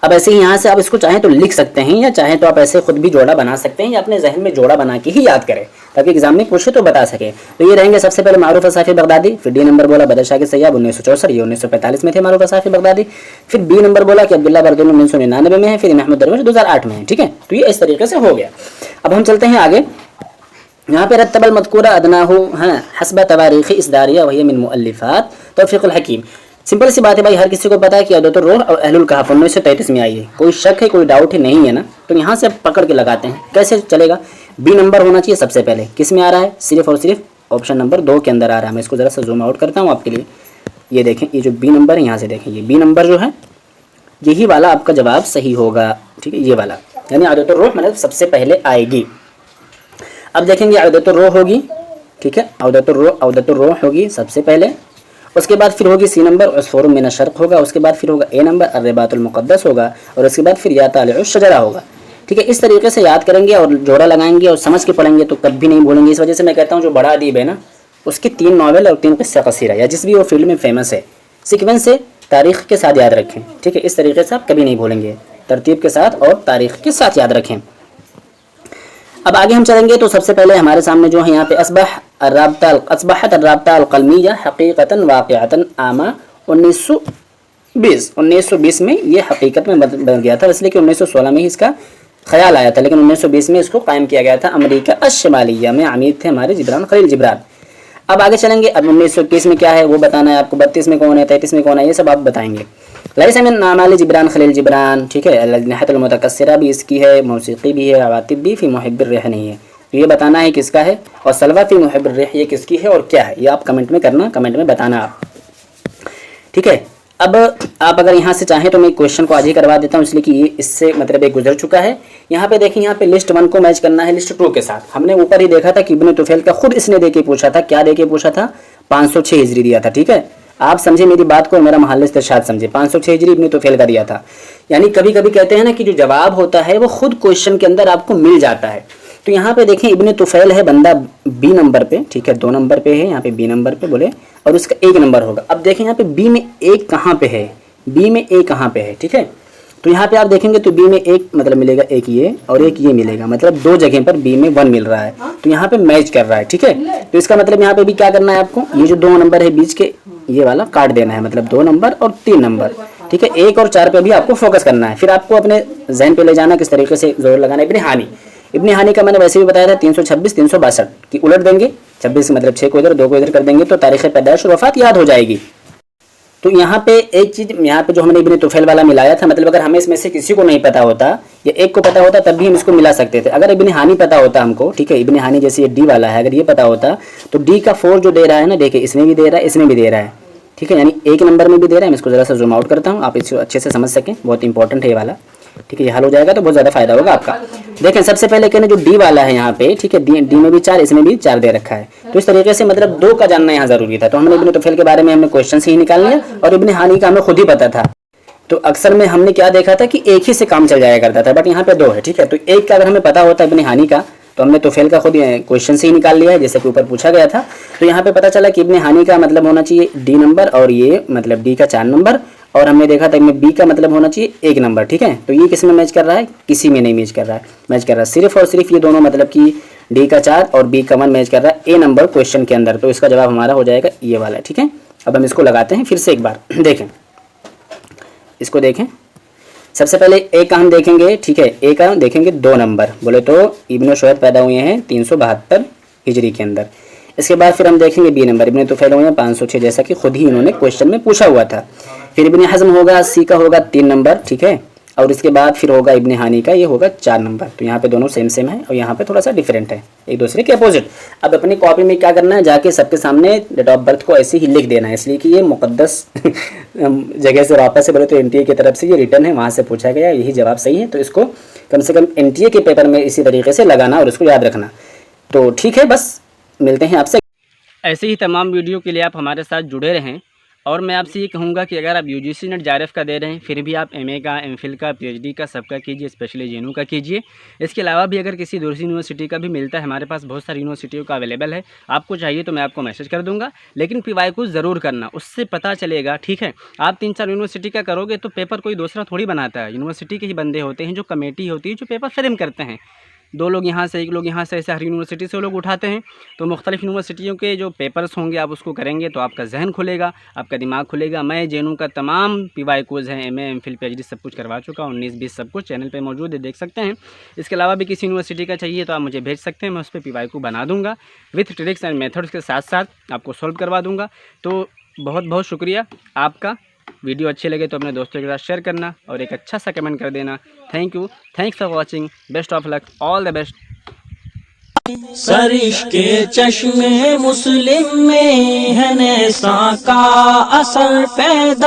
اب ایسے ہی یہاں سے آپ اس کو چاہیں تو لکھ سکتے ہیں، یا چاہیں تو آپ ایسے خود بھی جوڑا بنا سکتے ہیں، یا اپنے ذہن میں جوڑا بنا کے ہی یاد کریں تاکہ ایگزام میں پوچھے تو بتا سکے. تو یہ رہیں گے سب سے پہلے معروف اصافی بغدادی، پھر ڈی نمبر بولا بدر شاکر سیاب 1964، یہ 1945 میں تھے معروف اصافی بغدادی. پھر بی نمبر بولا کہ عبداللہ بردونی 1999 میں ہے، پھر محمود درویش 2008 میں ہے. ٹھیک ہے، تو یہ اس طریقے سے ہو گیا. اب ہم چلتے ہیں آگے. یہاں پہ رتب المذکورہ ادناہ حسب تواریخ اصداریہ وہی من مؤلفات توفیق الحکیم. سمپل سی بات ہے بھائی، ہر کسی کو پتا ہے کہ عدۃ الروح اور اہل الکہف 1933 میں آئی ہے. کوئی شک ہے، کوئی ڈاؤٹ ہے؟ نہیں ہے نا. تو یہاں سے پکڑ کے لگاتے ہیں. کیسے چلے گا؟ بی نمبر ہونا چاہیے سب سے پہلے. کس میں آ رہا ہے؟ صرف اور صرف آپشن نمبر 2 کے اندر آ رہا ہے. میں اس کو ذرا سا زوم آؤٹ کرتا ہوں آپ کے لیے. یہ دیکھیں، یہ جو بی نمبر ہے، یہاں سے دیکھیں، یہ بی نمبر جو ہے یہی والا آپ کا جواب صحیح ہوگا. ٹھیک ہے، یہ والا یعنی عدۃ الروح مطلب سب سے پہلے آئے گی. اب دیکھیں گے عدۃ الروح ہوگی. ٹھیک ہے، عدۃ الروح ہوگی سب سے پہلے. اس کے بعد پھر ہوگی سی نمبر عصفور من الشرق ہوگا. اس کے بعد پھر ہوگا اے نمبر الرباط المقدس ہوگا. اور اس کے بعد پھر یا طالع الشجرہ ہوگا. ٹھیک ہے، اس طریقے سے یاد کریں گے اور جوڑا لگائیں گے اور سمجھ کے پڑھیں گے تو کبھی نہیں بھولیں گے. اس وجہ سے میں کہتا ہوں جو بڑا ادیب ہے نا، اس کی 3 ناول اور 3 قصہ قصیرہ، یا جس بھی وہ فیلڈ میں فیمس ہے، سیکوینس سے تاریخ کے ساتھ یاد رکھیں. ٹھیک ہے، اس طریقے سے آپ کبھی نہیں بھولیں گے، ترتیب کے ساتھ اور تاریخ کے ساتھ یاد رکھیں. اب آگے ہم چلیں گے. تو سب سے پہلے ہمارے سامنے جو ہے یہاں پہ اصبحت الرابطہ القلمیہ حقیقتاً واقعتاً عامہ 1920 میں یہ حقیقت میں بدل گیا تھا، اس لیے کہ 1916 میں ہی اس کا خیال آیا تھا، لیکن 1920 میں اس کو قائم کیا گیا تھا. امریکہ الشمالیہ میں عمید تھے ہمارے جبران، خلیل جبران. اب آگے چلیں گے. اب 1921 میں کیا ہے وہ بتانا ہے آپ کو. 32 میں کون ہے، 33 میں کون ہے، یہ سب آپ بتائیں گے. لیس من اعمال جبران خلیل جبران. ٹھیک ہے، الاجنحۃ المتکسرہ بھی اس کی ہے، موسیقی بھی ہے، عواطف بھی، فی محب الرحن ہے. تو یہ بتانا ہے کس کا ہے, اور سلوہ فی محب الريح یہ کس کی ہے اور کیا ہے, یہ آپ کمنٹ میں کرنا, کمنٹ میں بتانا آپ, ٹھیک ہے. اب آپ اگر یہاں سے چاہیں تو میں کویشچن کو آج ہی کروا دیتا ہوں, اس لیے کہ یہ اس سے مطلب ایک گزر چکا ہے. یہاں پہ دیکھیں, یہاں پہ لسٹ 1 کو میچ کرنا ہے لسٹ 2 کے ساتھ. ہم نے اوپر ہی دیکھا تھا کہ ابن طفیل کا خود اس نے دے کے پوچھا تھا, کیا دے کے پوچھا تھا, 506 ہجری دیا تھا, ٹھیک ہے. آپ سمجھے میری بات کو, میرا محل استرشاد سمجھے, 506 ہجری ابن طفیل کا دیا تھا. یعنی کبھی کبھی کہتے ہیں نا کہ جو جواب ہوتا ہے وہ خود کویشچن کے اندر آپ کو مل جاتا ہے. تو یہاں پہ دیکھیں ابن طفیل ہے بندہ بی نمبر پہ, ٹھیک ہے, 2 نمبر پہ ہے, یہاں پہ بی نمبر پہ بولے, اور اس کا 1 نمبر ہوگا. اب دیکھیں یہاں پہ بی میں 1 کہاں پہ ہے, بی میں اے کہاں پہ ہے, ٹھیک ہے. تو یہاں پہ آپ دیکھیں گے تو بی میں 1 مطلب ملے گا, ایک یہ اور ایک یہ ملے گا, مطلب 2 جگہ پر بی میں 1 مل رہا ہے. تو یہاں پہ میچ کر رہا ہے, ٹھیک ہے. تو اس کا مطلب یہاں پہ بھی کیا کرنا ہے آپ کو, یہ جو 2 نمبر ہے بیچ کے, یہ والا کاٹ دینا ہے, مطلب 2 نمبر اور 3 نمبر, ٹھیک ہے. 1 اور 4 پہ بھی آپ کو فوکس کرنا ہے. پھر آپ کو اپنے ذہن پہ لے جانا, کس طریقے سے زور لگانا ہے. ابن ہانی کا میں نے ویسے بھی بتایا تھا 326 362 کی الٹ دیں گے, 26 مطلب 6 کو ادھر 2 کو ادھر کر دیں گے تو تاریخ پیدائش اور وفات یاد ہو جائے گی. تو یہاں پہ ایک چیز, یہاں پہ جو ہم نے ابن طفیل والا ملایا تھا, مطلب اگر ہمیں اس میں سے کسی کو نہیں پتا ہوتا یا ایک کو پتا ہوتا تب بھی ہم اس کو ملا سکتے تھے. اگر ابن ہانی پتا ہوتا ہم کو, ٹھیک ہے, ابن ہانی جیسے یہ ڈی والا ہے, اگر یہ پتا ہوتا تو ڈی کا 4 جو دے رہا ہے نا, دیکھیں اس میں بھی دے رہا ہے, اس میں بھی دے رہا ہے, ٹھیک ہے, یعنی 1 نمبر میں بھی دے رہا ہے. میں اس کو ذرا سا زوم آؤٹ کرتا ہوں, آپ اس کو اچھے سے سمجھ سکیں, بہت انپورٹنٹ ہے یہ والا, ٹھیک ہے. یہ حل ہو جائے گا تو بہت زیادہ فائدہ ہوگا آپ کا. دیکھیں سب سے پہلے کہنے جو ڈی والا ہے یہاں پہ, ٹھیک ہے, ڈی میں بھی 4, اس میں بھی 4 دے رکھا ہے. تو اس طریقے سے مطلب 2 کا جاننا یہاں ضروری تھا. تو ہم نے ابن طفیل کے بارے میں ہم نے کویشچن سے ہی نکال لیا, اور ابن ہانی کا ہمیں خود ہی پتا تھا. تو اکثر میں ہم نے کیا دیکھا تھا کہ ایک ہی سے کام چل جایا کرتا تھا, بٹ یہاں پہ 2 ہے, ٹھیک ہے. تو ایک کا اگر ہمیں پتا ہوتا ابن ہانی کا تو ہم نے طفیل کا خود کویشچن سے ہی نکال لیا ہے, جیسے کہ اوپر پوچھا گیا تھا. تو یہاں پہ پتا چلا کہ ابن ہانی کا مطلب ہونا چاہیے ڈی نمبر, اور یہ مطلب ڈی کا 4 نمبر, اور ہم نے دیکھا تھا میں بی کا مطلب ہونا چاہیے 1 نمبر, ٹھیک ہے. تو یہ کس میں میچ کر رہا ہے, کسی میں نہیں میچ کر رہا ہے, میچ کر رہا ہے صرف اور صرف یہ دونوں, مطلب کہ ڈی کا 4 اور بی کا 1 میچ کر رہا ہے اے نمبر کویشچن کے اندر. تو اس کا جواب ہمارا ہو جائے گا یہ والا, ٹھیک ہے. اب ہم اس کو لگاتے ہیں پھر سے ایک بار, دیکھیں اس کو دیکھیں. سب سے پہلے اے کا ہم دیکھیں گے, ٹھیک ہے, اے کا دیکھیں گے 2 نمبر, بولے تو ابن شہید پیدا ہوئے ہیں 372 ہجری کے اندر. اس کے بعد پھر ہم دیکھیں گے بی نمبر, ابن طفیل ہوئے ہیں 506, جیسا کہ خود ہی انہوں نے کویشچن میں پوچھا ہوا تھا. پھر ابن حزم ہوگا, سی کا ہوگا 3 نمبر, ٹھیک ہے, اور اس کے بعد پھر ہوگا ابن ہانی کا, یہ ہوگا 4 نمبر. تو یہاں پہ دونوں سیم سیم ہے, اور یہاں پہ تھوڑا سا ڈفرینٹ ہے, ایک دوسرے کے اپوزٹ. اب اپنی کاپی میں کیا کرنا ہے, جا کے سب کے سامنے ڈیٹ آف برتھ کو ایسے ہی لکھ دینا ہے, اس لیے کہ یہ مقدس جگہ سے واپس سے, بولے تو NTA کی طرف سے یہ ریٹرن ہے, وہاں سے پوچھا گیا, یہی جواب صحیح ہے. تو اس کو کم سے کم NTA کے پیپر میں اسی طریقے سے لگانا اور اس کو یاد رکھنا. تو ٹھیک ہے, بس ملتے ہیں آپ سے. ایسے ہی تمام ویڈیو کے لیے آپ ہمارے ساتھ جڑے رہیں, اور میں آپ سے یہ کہوں گا کہ اگر آپ UGC نیٹ JRF کا دے رہے ہیں, پھر بھی آپ MA کا, MPhil کا, PhD کا سب کا کیجیے, اسپیشلی JNU کا کیجیے. اس کے علاوہ بھی اگر کسی دوسری یونیورسٹی کا بھی ملتا ہے, ہمارے پاس بہت ساری یونیورسٹیوں کا اویلیبل ہے, آپ کو چاہیے تو میں آپ کو میسج کر دوں گا. لیکن PYQ ضرور کرنا, اس سے پتہ چلے گا, ٹھیک ہے. آپ 3-4 یونیورسٹی کا کرو گے تو پیپر کوئی دوسرا تھوڑی بناتا ہے, یونیورسٹی کے ہی بندے ہوتے ہیں, جو کمیٹی ہوتی ہے جو پیپر فریم کرتے ہیں. 2 لوگ یہاں سے, 1 لوگ یہاں سے, ایسے ہر یونیورسٹی سے لوگ اٹھاتے ہیں. تو مختلف یونیورسٹیوں کے جو پیپرز ہوں گے آپ اس کو کریں گے تو آپ کا ذہن کھلے گا, آپ کا دماغ کھلے گا. میں JNU کا تمام PYQs ہیں, MA, MPhil, PhD سب کچھ کروا چکا ہوں, 19-20 سب کچھ چینل پہ موجود ہے, دیکھ سکتے ہیں. اس کے علاوہ بھی کسی یونیورسٹی کا چاہیے تو آپ مجھے بھیج سکتے ہیں, میں اس پہ PYQ بنا دوں گا, وتھ ٹرکس اینڈ میتھڈس کے ساتھ ساتھ آپ کو سولو کروا دوں گا. تو بہت بہت شکریہ آپ کا. ویڈیو اچھے لگے تو اپنے دوستوں کے ساتھ شیئر کرنا, اور ایک اچھا سا کمنٹ کر دینا. Thank you, thanks for watching, best of luck, all the best. سرش کے چشمے مسلم میں ہے نیساں کا اثر پیدا.